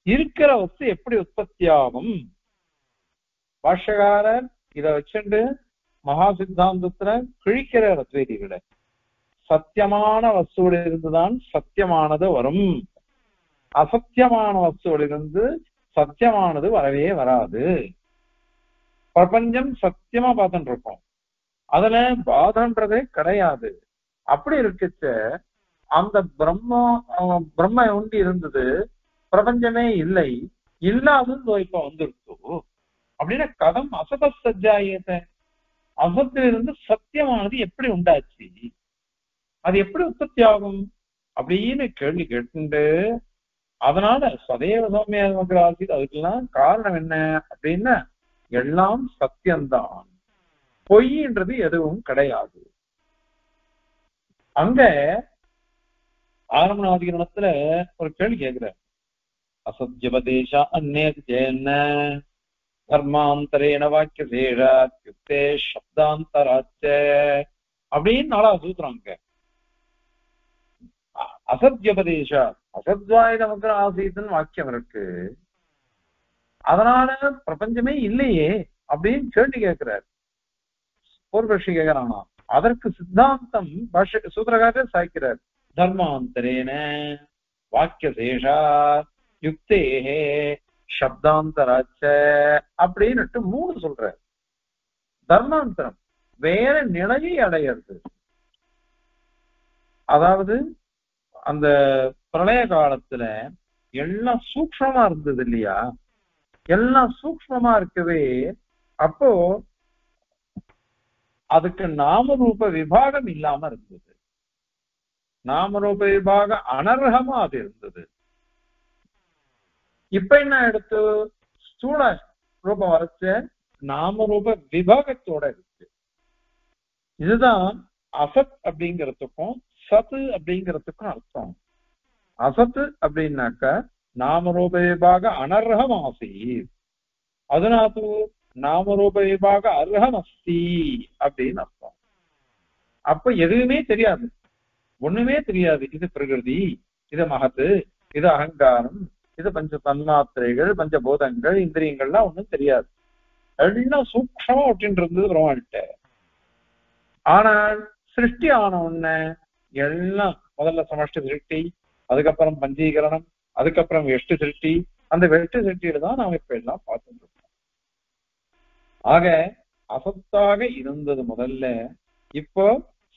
Speaker 1: இருக்கிற வஸ்து எப்படி உற்பத்தி ஆகும்? பாஷ்யக்காரர் இத வச்சுட்டு மகா சித்தாந்தத்துல கிழிக்கிற அத்வைதிகளை, சத்தியமான வஸ்துவிலிருந்துதான் சத்தியமானது வரும், அசத்தியமான வஸ்துவிலிருந்து சத்தியமானது வரவே வராது. பிரபஞ்சம் சத்தியமா பார்த்துட்டு இருக்கோம், அதுல பாதன்றதே கிடையாது. அப்படி இருக்குச்ச அந்த பிரம்ம ஒண்டி இருந்தது, பிரபஞ்சமே இல்லை, இல்லாதது இப்ப வந்துருச்சு அப்படின்னா கதம் அசத சஜ்ஜாயத, அசத்திலிருந்து சத்தியமானது எப்படி உண்டாச்சு, அது எப்படி உற்பத்தி ஆகும் அப்படின்னு கேள்வி கேட்டு, அதனால சதேவ சௌமியமக்ர ஆசீத் அதுக்கெல்லாம் காரணம் என்ன அப்படின்னா எல்லாம் சத்தியம்தான், பொய்ன்றது எதுவும் கிடையாது. அங்க ஆரம்பநாதிகரணத்துல ஒரு கேள்வி கேட்கிற, அசத்யபதேசா அந்நேன தர்மாந்தரேன வாக்கிய சேஷாத்யுக்தே சப்தாந்தராச்ச அப்படின்னு 4வது சூத்திரம். அசத்யபதேஷா, அசத்வாய நமக்கு ஆசீத்துன்னு வாக்கியம் இருக்கு, அதனால பிரபஞ்சமே இல்லையே அப்படின்னு கேள்வி கேட்கிறார். பூர்வபக்ஷி கேட்கிறானா, அதற்கு சித்தாந்தம் சூத்திரகாரர் சாய்க்கிறார். தர்மாந்தரேன வாக்கிய சேஷா யுக்தேஹே சப்தாந்தராச்ச அப்படின்னுட்டு 3 சொல்றார். தர்மாந்தரம் வேற நிலையை அடையிறது. அதாவது அந்த பிரளய காலத்துல எல்லாம் சூக்ஷ்மமா இருந்தது இல்லையா, எல்லாம் சூக்ஷ்மமா இருக்கவே அப்போ அதுக்கு நாமரூப விபாகம் இல்லாம இருந்தது. நாமரூப விபாக அனர்ஹமா அது இருந்தது. இப்ப என்ன எடுத்து ஸ்தூல ரூபம் வரைச்ச நாமரூப விபாகத்தோட இருக்கு. இதுதான் அசத் அப்படிங்கிறதுக்கும் சத்து அப்படிங்கிறதுக்கும் அர்த்தம். அசத்து அப்படின்னாக்க நாமரூப விபாக அனர்ஹம் ஆசி, அதனாது நாமரூப விபாக அர்ஹம் அஸ்தி அப்படின்னு அர்த்தம். அப்ப எதுவுமே தெரியாது, ஒண்ணுமே தெரியாது. இது பிரகிருதி, இது மகத்து, இது அகங்காரம், இது பஞ்ச தன்மாத்திரைகள், பஞ்சபூதங்கள், இந்திரியங்கள்லாம் ஒண்ணும் தெரியாது. எல்லாம் சூக்ஷமா ஒட்டின்னு இருந்தது பிரம்மாண்ட. ஆனால் சிருஷ்டி ஆன உடனே எல்லாம் முதல்ல சமஷ்டி சிருஷ்டி, அதுக்கப்புறம் பஞ்சீகரணம், அதுக்கப்புறம் வெஷ்டி சிருஷ்டி. அந்த வெஷ்டி சிருஷ்டியில தான் நாம இப்ப எல்லாம் பார்த்துட்டு இருக்கோம். ஆக அசத்தாக இருந்தது முதல்ல, இப்போ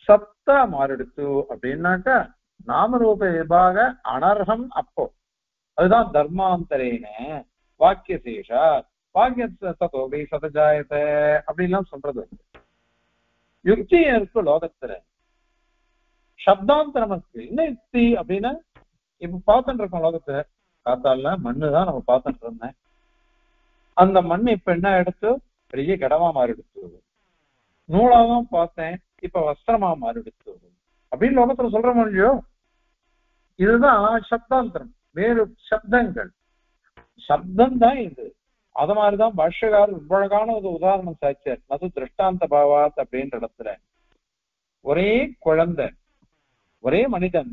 Speaker 1: சத்தா மாறிடுத்து அப்படின்னாக்கா நாமரூப விபாக அனர்ஹம். அப்போ அதுதான் தர்மாந்தரேன வாக்கிய சேஷா வாக்கிய தத்தோபி சதஜாயத அப்படின்லாம் சொல்றது. யுக்தி இருக்கு லோகத்துல, சப்தாந்தரம் இருக்கு. என்ன யுக்தி அப்படின்னா, இப்ப பார்த்துட்டு இருக்கோம் லோகத்துல, காத்தால மண்ணுதான் நம்ம பார்த்துட்டு இருந்தேன். அந்த மண் இப்ப என்ன எடுத்து பெரிய கடமா மாறிடுச்சு. நூலாதான் பார்த்தேன், இப்ப வஸ்திரமா மாறிடுச்சு அப்படின்னு லோகத்துல சொல்ற முடியோ. இதுதான் சப்தாந்தரம், வேறு சப்தங்கள். சப்தம் தான் இது. அது மாதிரிதான் பாஷ்யகாரர் இவ்வழகான ஒரு உதாரணம் சாய்ச்சார். அது திருஷ்டாந்த பாவாத் அப்படின்ற இடத்துல ஒரே குழந்தை, ஒரே மனிதன்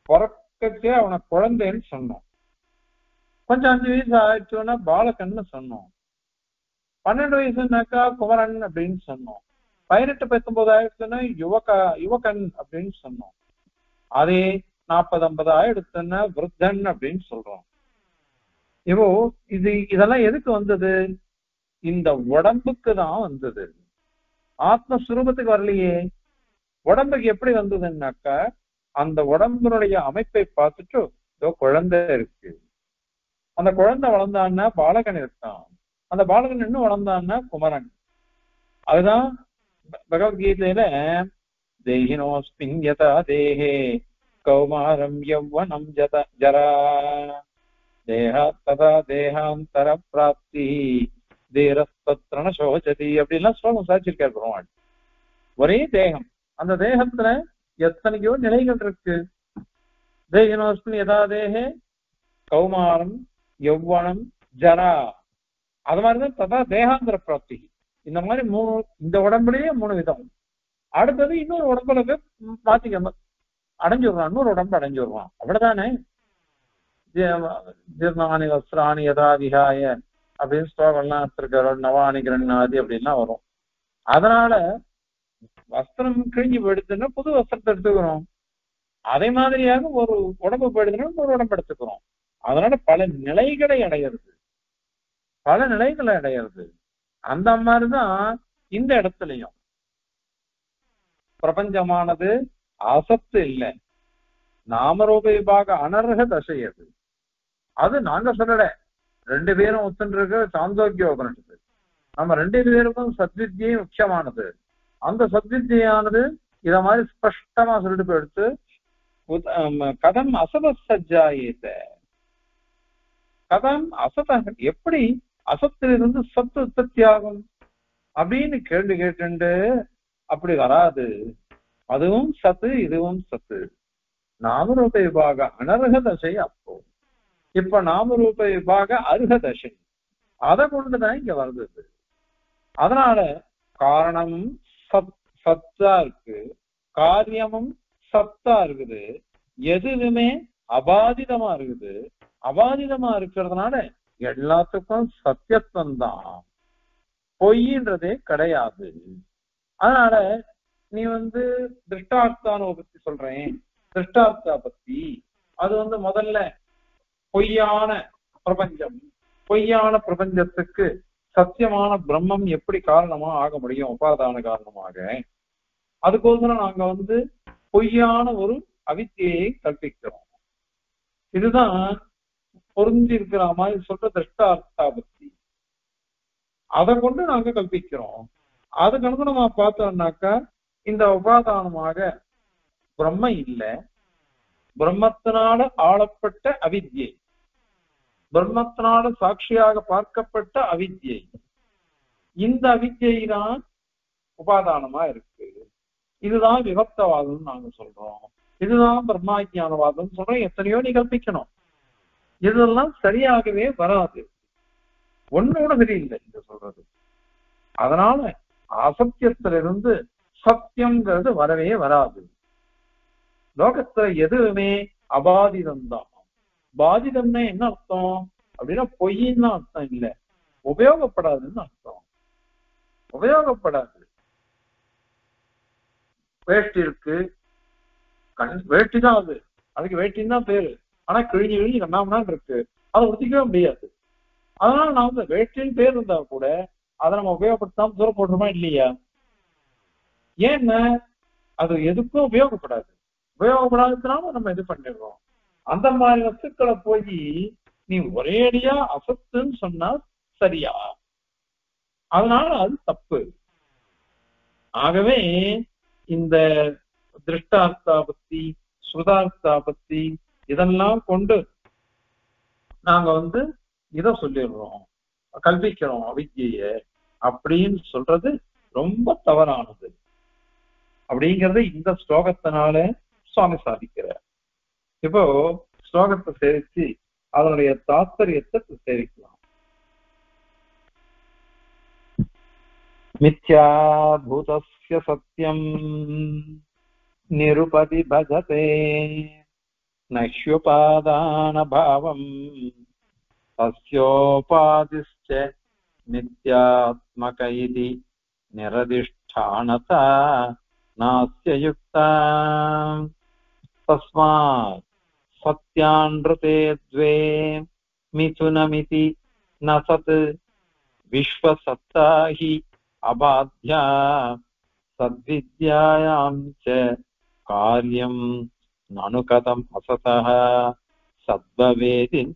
Speaker 1: பிறக்கச்சே அவனை குழந்தைன்னு சொன்னோம். கொஞ்சம் 5 வயசு ஆயிடுச்சுன்னா பாலகன்னு சொன்னோம். 12 வயசுனாக்கா குமரன் அப்படின்னு சொன்னோம். 18-19 ஆயிடுச்சுன்னா யுவகன் அப்படின்னு சொன்னோம். அதே 40-50 ஆயிடுச்சுன்னா விருத்தன் அப்படின்னு சொல்றோம். இப்போ இதெல்லாம் எதுக்கு வந்தது? இந்த உடம்புக்கு தான் வந்தது, ஆத்மஸ்வரூபத்துக்கு வரலையே. உடம்புக்கு எப்படி வந்ததுன்னாக்கா அந்த உடம்புடைய அமைப்பை பார்த்துட்டு இதோ குழந்தை இருக்கு, அந்த குழந்தை வளர்ந்தான்னா பாலகன் இருக்கான், அந்த பாலகன் இன்னும் வளர்ந்தான்னா குமரன். அதுதான் பகவத்கீதையில தேகினோஸ்மின் யதா தேஹே கௌமாரம் யௌவனம் ஜரா தேஹா ததா தேகாந்தர பிராப்தி தீரஸ்தத்ரண சோசதி அப்படின்லாம் ஸ்லோகம் சாதிச்சிருக்காரு பெருமாள். ஒரே தேகம், அந்த தேகத்துல எத்தனையோ நிலைகள் இருக்கு. தேகினோஸ்மின் யதா தேஹே கௌமாரம் யௌவனம் ஜரா, அது மாதிரிதான் ததா தேகாந்தர பிராப்தி. இந்த மாதிரி 3, இந்த உடம்புலயே 3 விதம். அடுத்தது இன்னொரு உடம்புல மாத்திக்க அடைஞ்சுடுறான், இன்னொரு உடம்பு அடைஞ்சுடுறான். அவ்வளவுதானே. ஜீர்ணானி வஸ்திராணி யதா விஹாய அப்படின்னு ஸ்லோகம்லாம் எடுத்திருக்காரு. நவானி கிரண்ணாதி அப்படின்லாம் வரும். அதனால வஸ்திரம் கிழிஞ்சு போயிடுதுன்னா புது வஸ்திரத்தை எடுத்துக்கிறோம். அதே மாதிரியாக ஒரு உடம்பு போயிடுதுன்னா ஒரு உடம்பு எடுத்துக்கிறோம். அதனால பல நிலைகளை அடையிறது, பல நிலைகளை அடையிறது. அந்த மாதிரிதான் இந்த இடத்துலயும் பிரபஞ்சமானது அசத்து இல்லை, நாமரூப விபாக அனர்ஹ தசை. அது நாங்க சொல்லல, 2 பேரும் ஒத்துருக்கு சாந்தோக்கிய உபனிஷத்து. நம்ம 2 பேருக்கும் சத்வித்தியை முக்கியமானது. அந்த சத்வித்தியானது இத மாதிரி ஸ்பஷ்டமா சொல்லிட்டு போயிடுத்து. கதம் அசத சஜ்ஜாயேத, கதம் அசத, எப்படி அசத்திலிருந்து சத்து உற்பத்தி ஆகும் அப்படின்னு கேள்வி கேட்டு அப்படி வராது. அதுவும் சத்து, இதுவும் சத்து. நாமரூப விபாக அனர்ஹ தசை. அப்போ இப்ப நாமரூப விபாக அர்ஹ தசை, அதை கொண்டுதான் இங்க வருது. அதனால காரணமும் சத்தா இருக்கு, காரியமும் சத்தா இருக்குது. எதுவுமே அபாதிதமா இருக்குது. அபாதிதமா இருக்கிறதுனால எல்லாத்துக்கும் சத்தியத்துவம் தான், பொய்ன்றதே கிடையாது. அதனால நீ திருஷ்டார்த்தான பத்தி சொல்றேன், திருஷ்டார்த்தா பத்தி அது முதல்ல பொய்யான பிரபஞ்சம், பொய்யான பிரபஞ்சத்துக்கு சத்தியமான பிரம்மம் எப்படி காரணமா ஆக முடியும்? உபாதான காரணமாக. அதுக்கோசரம் நாங்க பொய்யான ஒரு அவித்தியை கற்பிக்கிறோம். இதுதான் பொருந்தி இருக்கிற மாதிரி சொல்ற திருஷ்டார்த்தா பத்தி. அதை கொண்டு நாங்க கல்பிக்கிறோம். அதுக்கு அனுகுணமா பார்த்தோம்னாக்கா இந்த உபாதானமாக பிரம்ம இல்ல, பிரம்மத்தினால ஆளப்பட்ட அவித்யை, பிரம்மத்தினால சாட்சியாக பார்க்கப்பட்ட அவித்யை, இந்த அவித்யை தான் உபாதானமா இருக்கு. இதுதான் விபக்தவாதம் நாங்க சொல்றோம், இதுதான் பிரம்மாஜானவாதம் சொல்றோம். எத்தனையோ நீ கல்பிக்கணும், இதெல்லாம் சரியாகவே வராது, ஒன்னோட சரியில்லை இந்த சொல்றது. அதனால அசத்தியத்திலிருந்து சத்தியம்ங்கிறது வரவே வராது. லோகத்துல எதுவுமே அபாதிதம் தான். பாதிதம்னா என்ன அர்த்தம் அப்படின்னா பொய்ன்னு அர்த்தம் இல்ல, உபயோகப்படாதுன்னு அர்த்தம். உபயோகப்படாது. வேஷ்டி இருக்கு, வேஷ்டி தான் அது, அதுக்கு வேஷ்டின்னு தான் பேரு. ஆனா கிழிஞ்சு கிழிஞ்சு கண்ணாமண்ணான் இருக்கு, அதை ஒத்திக்கவே முடியாது. அதனால நான் வேஷ்டின்னு பேர் இருந்தா கூட அதை நம்ம உபயோகப்படுத்தாம தூர போடுறோமா இல்லையா? ஏன்னா அது எதுக்கும் உபயோகப்படாது. உபயோகப்படாததுனால நம்ம இது பண்ணிடுறோம். அந்த மாதிரி வஸ்துக்களை போய் நீ ஒரேடியா அசத்துன்னு சொன்னா சரியா? அதனால அது தப்பு. ஆகவே இந்த திருஷ்டார்த்தா பத்தி, ஸ்ருதார்த்தா பத்தி இதெல்லாம் கொண்டு நாங்க இத சொல்லிடுறோம், கல்விக்கிறோம் அவித்ய அப்படின்னு சொல்றது ரொம்ப தவறானது. அப்படிங்கறது இந்த ஸ்லோகத்தினால சுவாமி சாதிக்கிறார். இப்போ ஸ்லோகத்தை சேவிச்சு அதனுடைய தாத்பரியத்தை சேவிக்கலாம். மித்யாபூதஸ்ய சத்யம் நிருபதி பஜதே நஹ்யுபாதான பாவம் தஸ்யோபாதிஸ்ச நித்யாத்மக இதி நிரதிஷ்டானதா நாஸ்ய யுக்தா தஸ்மாத் சத்யான்ருதே த்வே மிதுனமிதி ந சத் விஸ்வசத்தாஹி அபாத்யா சத்வித்யாயாம் ச கார்யம் நனு கதம் அசதஹ சத்பவேதித்யுபாத்தம்.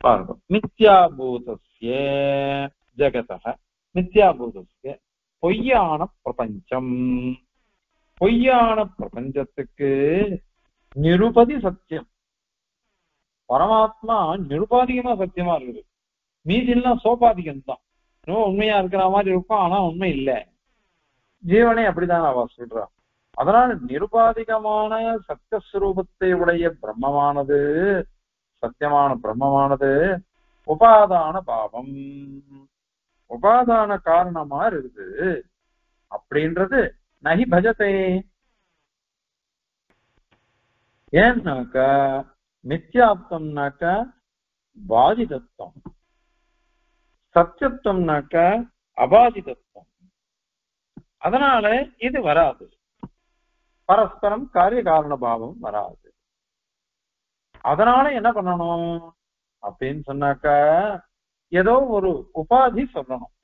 Speaker 1: பாருங்க, மித்யாபூதஸ்ய ஜகதஹ, மித்யாபூதஸ்ய பொய்யான பிரபஞ்சம், பொய்யான பிரபஞ்சத்துக்கு நிருபதி சத்தியம். பரமாத்மா நிருபாதிகமா சத்தியமா இருக்குது, மீதிலாம் சோபாதிகம் தான். இன்னும் உண்மையா இருக்கிற மாதிரி இருக்கும், ஆனா உண்மை இல்லை. ஜீவனே அப்படிதான் அவ சொல்றா. அதனால நிருபாதிகமான சத்தியஸ்வரூபத்தை உடைய பிரம்மமானது, சத்தியமான பிரம்மமானது உபாதான பாவம், உபாதான காரணமா இருக்குது அப்படின்றது நஹி பஜதே. ஏன்னாக்கா மித்யாப்தம்னாக்கா பாதிதத்துவம், சத்தியத்துவம்னாக்கா அபாதிதத்துவம். அதனால இது வராது, பரஸ்பரம் காரிய காரண பாவம் வராது. அதனால என்ன பண்ணணும் அப்படின்னு சொன்னாக்கா ஏதோ ஒரு உபாதி சொல்லணும்.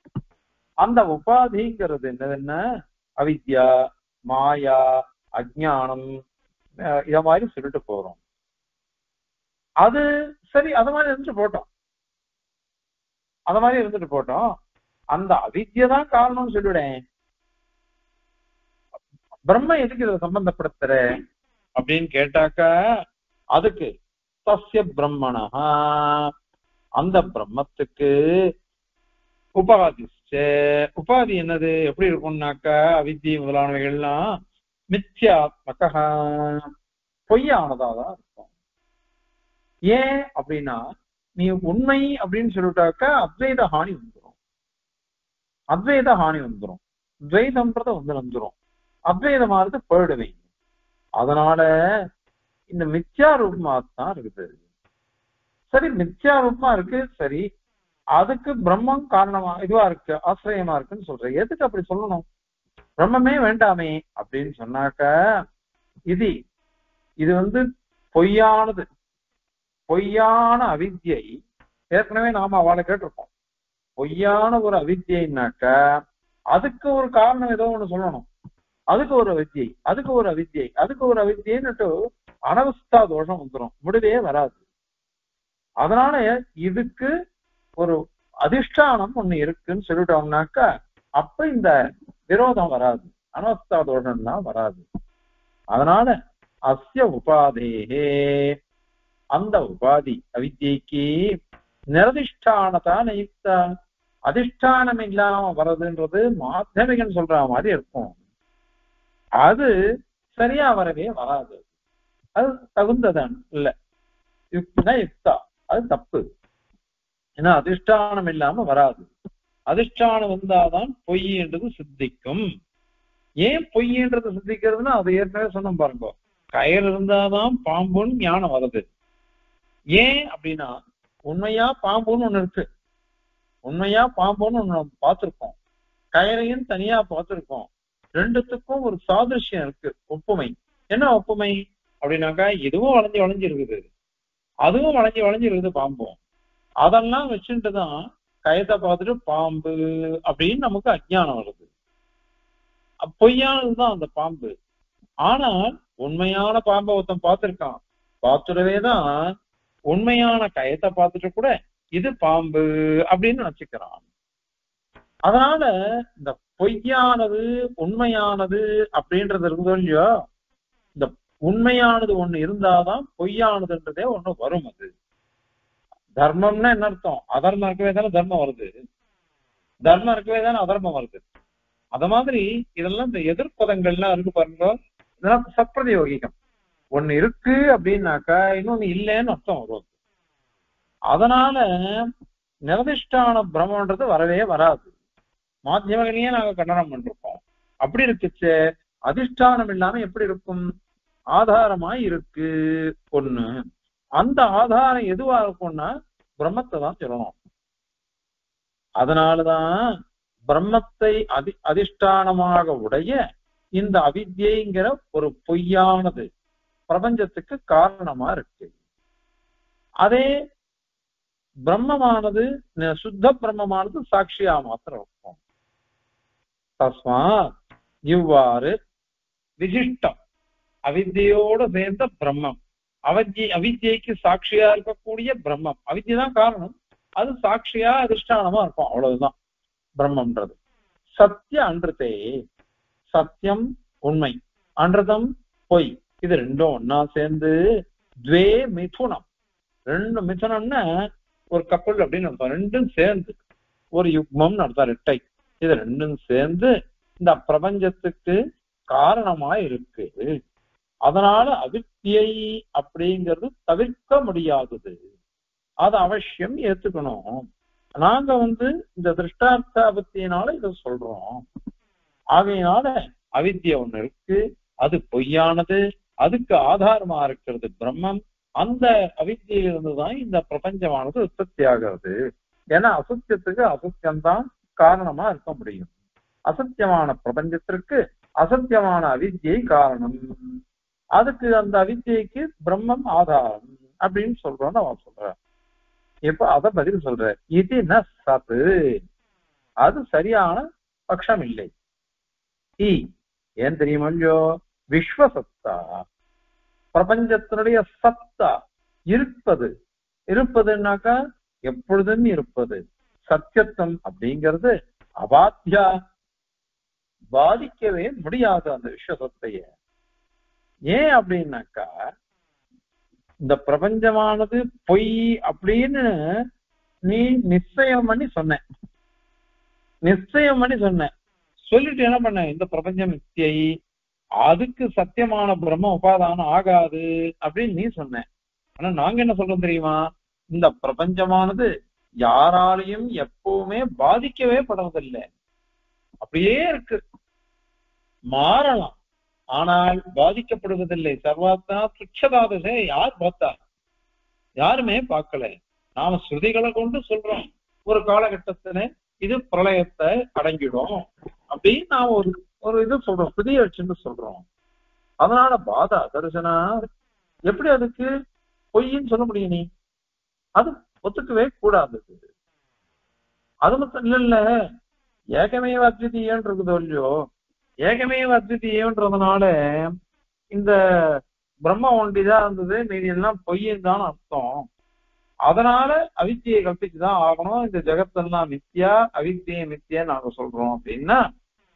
Speaker 1: அந்த உபாதிங்கிறது என்னதுன்னா அவித்யா, மாயா, அஜ்ஞானம், இத மாதிரி சொல்லிட்டு போறோம். அது சரி, அத மாதிரி இருந்துட்டு போட்டோம், அத மாதிரி இருந்துட்டு போட்டோம். அந்த அவித்யா தான் காரணம்னு சொல்லிவிடேன். பிரம்ம எதுக்கு இதை சம்பந்தப்படுத்துற அப்படின்னு கேட்டாக்கா அதுக்கு தஸ்ய பிரம்மணா, அந்த பிரம்மத்துக்கு உபாதிச்ச, உபாதி என்னது எப்படி இருக்கும்னாக்கா அவித்யை முதலானவைகள்லாம் மித்யாத்மக, பொய்யானதாதான் இருக்கும். ஏன் அப்படின்னா நீ உண்மை அப்படின்னு சொல்லிட்டாக்கா அத்வைத ஹானி வந்துடும், அத்வைத ஹானி வந்துடும், துவைதம்ன்றத வந்துடும். அத்வைதமானது போயிடுமே. அதனால இந்த மித்யா ரூபமா தான் இருக்குது. சரி, மித்யா ரூபமா இருக்கு, சரி, அதுக்கு பிரம்மம் காரணமா இதுவா இருக்கு, ஆசிரியமா இருக்குன்னு சொல்ற. எதுக்கு அப்படி சொல்லணும்? பிரம்மமே வேண்டாமே அப்படின்னு சொன்னாக்க இது இது பொய்யானது, பொய்யான அவித்யை. ஏற்கனவே நாம அவளை கேட்டிருப்போம். பொய்யான ஒரு அவித்யின்னாக்க அதுக்கு ஒரு காரணம் ஏதோ ஒண்ணு சொல்லணும். அதுக்கு ஒரு அவித்யை, அதுக்கு ஒரு அவித்யை, அதுக்கு ஒரு அவித்யன்னுட்டு அனவஸ்தா தோஷம் வந்துடும், முடிவே வராது. அதனால இதுக்கு ஒரு அதிஷ்டானம் ஒண்ணு இருக்குன்னு சொல்லிட்டோம்னாக்கா அப்ப இந்த விரோதம் வராது, அனவஸ்தா தோஷம்லாம் வராது. அதனால அஸ்ய உபாதேகே, அந்த உபாதி அவித்யைக்கு நிரதிஷ்டானதா நியுக்தா, அதிஷ்டானம் இல்லாம வர்றதுன்றது மாத்தியமிகன் சொல்ற மாதிரி இருக்கும். அது சரியா வரவே வராது. அது தகுந்ததான் இல்ல, யுக்தினா யுக்தா, அது தப்பு. ஏன்னா அதிஷ்டானம் இல்லாம வராது. அதிஷ்டானம் வந்தாதான் பொய்ன்றது சித்திக்கும். ஏன் பொய்ன்றது சித்திக்கிறதுன்னா அது ஏற்கனவே சொன்ன பாருங்க, கயிறு இருந்தாதான் பாம்புன்னு ஞானம் வருது. ஏன் அப்படின்னா உண்மையா பாம்புன்னு ஒண்ணு இருக்கு, உண்மையா பாம்புன்னு ஒண்ணு நம்ம பார்த்திருக்கோம், கயிறையும் தனியா பார்த்திருக்கோம். ரெண்டுத்துக்கும் ஒரு சாதிருஷ்யம் இருக்கு, ஒப்புமை. என்ன ஒப்புமை அப்படின்னாக்கா இதுவும் வளைஞ்சு வளைஞ்சு இருக்குது, அதுவும் வளைஞ்சு வளைஞ்சு இருக்குது பாம்பும். அதெல்லாம் வச்சுட்டுதான் கயத்தை பார்த்துட்டு பாம்பு அப்படின்னு நமக்கு அஜ்ஞானம் வருது. பொய்யானதுதான் அந்த பாம்பு. ஆனால் உண்மையான பாம்பை ஒருத்தன் பார்த்திருக்கான், பார்த்துடவேதான் உண்மையான கயத்தை பார்த்துட்டு கூட இது பாம்பு அப்படின்னு நினைச்சுக்கிறான். அதனால இந்த பொய்யானது உண்மையானது அப்படின்றது இருக்குது இல்லையோ, இந்த உண்மையானது ஒண்ணு இருந்தாதான் பொய்யானதுன்றதே ஒண்ணு வரும். அது தர்மம்னா என்ன அர்த்தம்? அதர்மம் இருக்கவே தானே தர்மம் வருது, தர்மம் இருக்கவே தானே அதர்மம் வருது. அத மாதிரி இதெல்லாம் இந்த எதிர்ப்பதங்கள்லாம் இருக்கு பாருங்க, இதெல்லாம் சப்பிரதியோகிகம். ஒண்ணு இருக்கு அப்படின்னாக்கா இன்னொன்னு இல்லைன்னு அர்த்தம் வரும். அதனால நிரதிஷ்டான பிரம்மன்றது வரவே வராது. மாத்தியமகனையே நாங்க கண்டனம் பண்ணிருக்கோம். அப்படி இருக்குச்சு அதிஷ்டானம் இல்லாம எப்படி இருக்கும்? ஆதாரமா இருக்கு ஒண்ணு. அந்த ஆதாரம் எதுவா இருக்கும்னா பிரம்மத்தை தான் சொல்லணும். அதனாலதான் பிரம்மத்தை அதிஷ்டானமாக உடைய இந்த அவித்யைங்கிற ஒரு பொய்யானது பிரபஞ்சத்துக்கு காரணமா இருக்கு. அதே பிரம்மமானது சுத்த பிரம்மமானது சாட்சியா மாத்திரம் இருக்கும். தஸ்மாத் இவ்வாறு விசிஷ்டம் அவித்யோட சேர்ந்த பிரம்மம், அவித்யைக்கு சாட்சியா இருக்கக்கூடிய பிரம்மம், அவித்யை தான் காரணம், அது சாட்சியா அதிஷ்டானமா இருக்கும், அவ்வளவுதான் பிரம்மன்றது. சத்திய அன்றதே, சத்தியம் உண்மை, அன்றதம் பொய், இது ரெண்டும் ஒன்னா சேர்ந்து துவே மிதுனம், ரெண்டு மிதுனம்னா ஒரு கப்பல் அப்படின்னு அர்த்தம், ரெண்டும் சேர்ந்து ஒரு யுக்மம்னு அர்த்தம், ரெட்டை. இது ரெண்டும் சேர்ந்து இந்த பிரபஞ்சத்துக்கு காரணமா இருக்கு. அதனால அவித்யை அப்படிங்கிறது தவிர்க்க முடியாதது, அது அவசியம் ஏத்துக்கணும். நாங்க இந்த திருஷ்டார்த்த அவித்தியினால இதை சொல்றோம். ஆகையினால அவித்யை ஒண்ணு இருக்கு, அது பொய்யானது, அதுக்கு ஆதாரமா இருக்கிறது பிரம்மம். அந்த அவித்யிலிருந்துதான் இந்த பிரபஞ்சமானது உற்பத்தி ஆகிறது. ஏன்னா அசத்தியத்துக்கு அசத்தியம்தான் காரணமா இருக்க முடியும். அசத்தியமான பிரபஞ்சத்திற்கு அசத்தியமான அவித்யை காரணம், அதுக்கு அந்த அவித்யைக்கு பிரம்மம் ஆதாரம் அப்படின்னு சொல்றோம்னு அவன் சொல்ற. இப்ப அத பதில் சொல்ற, இது ந சத்து, அது சரியான பட்சம் இல்லை. ஏன் தெரியுமா இல்லையோ, விஸ்வசத்தா பிரபஞ்சத்தினுடைய சத்தா இருப்பது, இருப்பதுன்னாக்கா எப்பொழுதும் இருப்பது, சத்தியத்துவம் அப்படிங்கிறது அபாத்தியா, பாதிக்கவே முடியாது அந்த விஸ்வசத்தைய. ஏன் அப்படின்னாக்கா இந்த பிரபஞ்சமானது பொய் அப்படின்னு நீ நிச்சயம் பண்ணி சொன்ன, நிச்சயம் பண்ணி சொன்ன, சொல்லிட்டு என்ன பண்ண, இந்த பிரபஞ்சம் மித்தியை, அதுக்கு சத்தியமான பிரம்ம உபாதானம் ஆகாது அப்படின்னு நீ சொன்ன. ஆனா நாங்க என்ன சொல்றோம் தெரியுமா, இந்த பிரபஞ்சமானது யாராலையும் எப்பவுமே பாதிக்கவே படுறதில்லை, அப்படியே இருக்கு. மாறலாம், ஆனால் பாதிக்கப்படுவதில்லை. சர்வாத்மா துச்சதாதசே யார் பார்த்தா? யாருமே பார்க்கல. நாம ஸ்ருதிகளை கொண்டு சொல்றோம் ஒரு காலகட்டத்துல இது பிரளயத்தை அடங்கிடும் அப்படின்னு நாம ஒரு ஒரு இது சொல்றோம், ஸ்ருதியை வச்சுன்னு சொல்றோம். அதனால பாதா தரிசனா எப்படி அதுக்கு பொய்ன்னு சொல்ல முடியும்? நீ அது ஒத்துக்கவே கூடாது. அது மட்டும் இல்ல, ஏகமேவ அத்விதீயன் இருக்குதோ இல்லையோ, ஏகமேவ அத்விதீயன்றதுனால இந்த பிரம்ம ஒண்டிதான் இருந்தது, மீதி எல்லாம் பொய்ன்னு தான் அர்த்தம். அதனால அவித்தியை கல்பிச்சுதான் ஆகணும். இந்த ஜெகத்தெல்லாம் மித்தியா, அவித்தியை மித்தியா நாங்க சொல்றோம் அப்படின்னா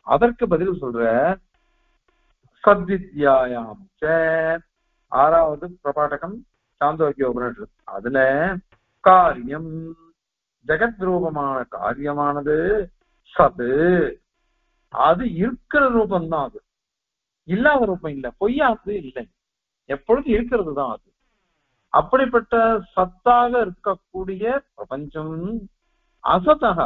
Speaker 1: அதற்கு பதில் சொல்ற சத்வித்யாயாம் 6வது பிரபாடகம் சாந்தோக்கிய உபனிஷத். அதுல காரியம் ஜெகத் ரூபமான காரியமானது சது, அது இருக்கிற ரூபம்தான். அது இல்லாத ரூபம் இல்லை, பொய்யாது இல்லை, எப்பொழுது இருக்கிறது தான் அது. அப்படிப்பட்ட சத்தாக இருக்கக்கூடிய பிரபஞ்சம் அசத்தக,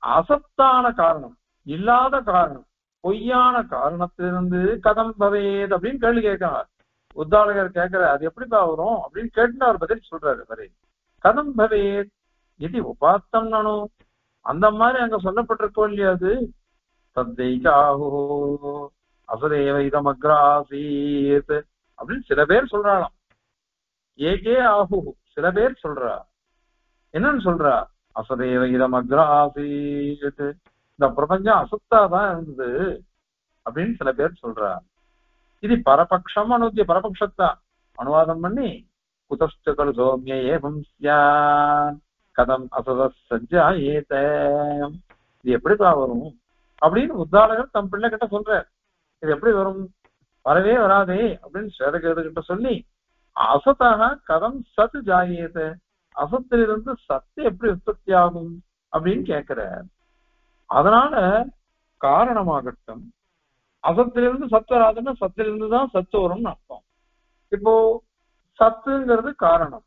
Speaker 1: அசத்தான காரணம், இல்லாத காரணம், பொய்யான காரணத்திலிருந்து கதம் பவேத் அப்படின்னு கேள்வி கேட்கிறார். உத்தாலகர் கேட்கிற அது எப்படிப்பா வரும் அப்படின்னு கேட்டு அவர் பதில் சொல்றாரு. வரை கதம் பவேத் இது உபாத்தம் நானும் அந்த மாதிரி அங்க சொல்லப்பட்டிருக்கோ இல்லையா? அது தத்தைகாஹோ அசதேவ இதமக்ராசீத் அப்படின்னு சில பேர் சொல்றாளாம். ஏகே ஆஹு சில பேர் சொல்றா. என்னன்னு சொல்றா? அசதேவ இதமக்ராசீத், இந்த பிரபஞ்சம் அசத்தாதான் இருந்தது அப்படின்னு சில பேர் சொல்றா. இது பரபக்ஷம் அனுத்திய பரபக்ஷத்தா அனுவாதம் பண்ணி குதஸ்தகல் சோமிய ஏவம் ஸ்யான் கதம் அசத சஜ்ஜா ஏத, இது எப்படிப்பா வரும் அப்படின்னு உத்தாலகர் தம் பிள்ளை கிட்ட சொல்ற. இது எப்படி வரும்? வரவே வராதே அப்படின்னு சேதகேது கிட்ட சொல்லி அசத்தாக கதம் சத்து ஜாயேத, அசத்திலிருந்து சத்து எப்படி உற்பத்தி ஆகும் அப்படின்னு கேட்கிற. அதனால காரணமாகட்டும், அசத்திலிருந்து சத்து வராதுன்னா சத்திலிருந்து தான் சத்து வரும்னு அர்த்தம். இப்போ சத்துங்கிறது காரணம்,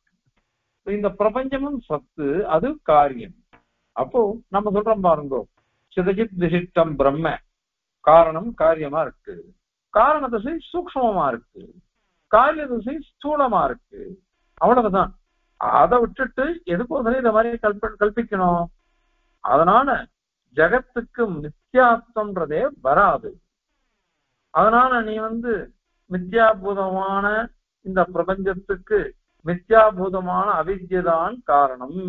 Speaker 1: இந்த பிரபஞ்சமும் சத்து, அது காரியம். அப்போ நம்ம சொல்றோம் பாருங்கோ, சிதஜித் திசிஷ்டம் பிரம்ம, காரணம் காரியமா இருக்கு, காரண திசை சூக்ஷ்மமா இருக்கு, காரிய திசை ஸ்தூலமா இருக்கு, அவ்வளவுதான். அதை விட்டுட்டு எதுக்கோசரம் இந்த மாதிரி கல்பிக்கணும்? அதனால ஜகத்துக்கு மித்யாத்வம்ன்றதே வராது. அதனால நீ மித்யாபூதமான இந்த பிரபஞ்சத்துக்கு மித்யாபூதமான அவித்யதான் காரணம்,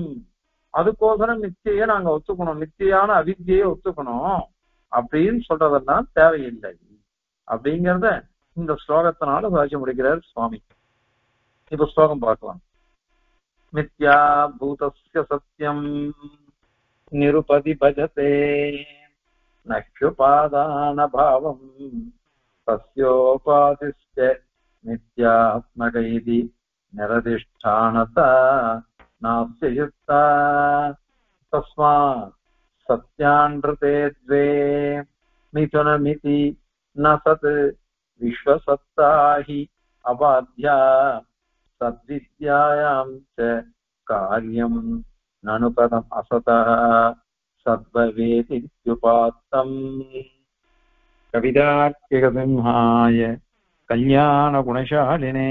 Speaker 1: அதுக்கோசரம் மித்தியை நாங்க ஒத்துக்கணும், மித்தியான அவித்தியை ஒத்துக்கணும் அப்படின்னு சொல்றதெல்லாம் தேவையில்லை அப்படிங்கிறத இந்த ஸ்லோகத்தினால சாட்சி முடிக்கிறார் சுவாமி. இப்ப ஸ்லோகம் பார்க்கலாம். மித்யா பூதஸ்ய சத்யம் நிருபதி பஜதே நக்ஷுபாதான பாவம் தஸ்யோபாதிஸ்ய நித்யாத்மகைதி நிரதிஷ்டானதா நாஸ்ய யுக்தா தஸ்மாத் சத்யான்ருதே த்வே மிதுனமிதி ந சத் விஸ்வசத்தாஹி அபாத்யா சத்வித்யாயாம் ச காரியம் நனு கதம் அசதः சத்பவேதித்யுபாத்தம். கவிதார்க்கிகசிம்ஹாய கல்யாண குணசாலினே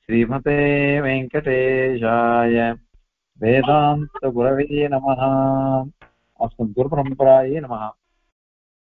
Speaker 1: ஸ்ரீமதே வெங்கடேஷாய வேதாந்த குரவே நமः. அஸ்மத்குரு பரம்பராயே நமः.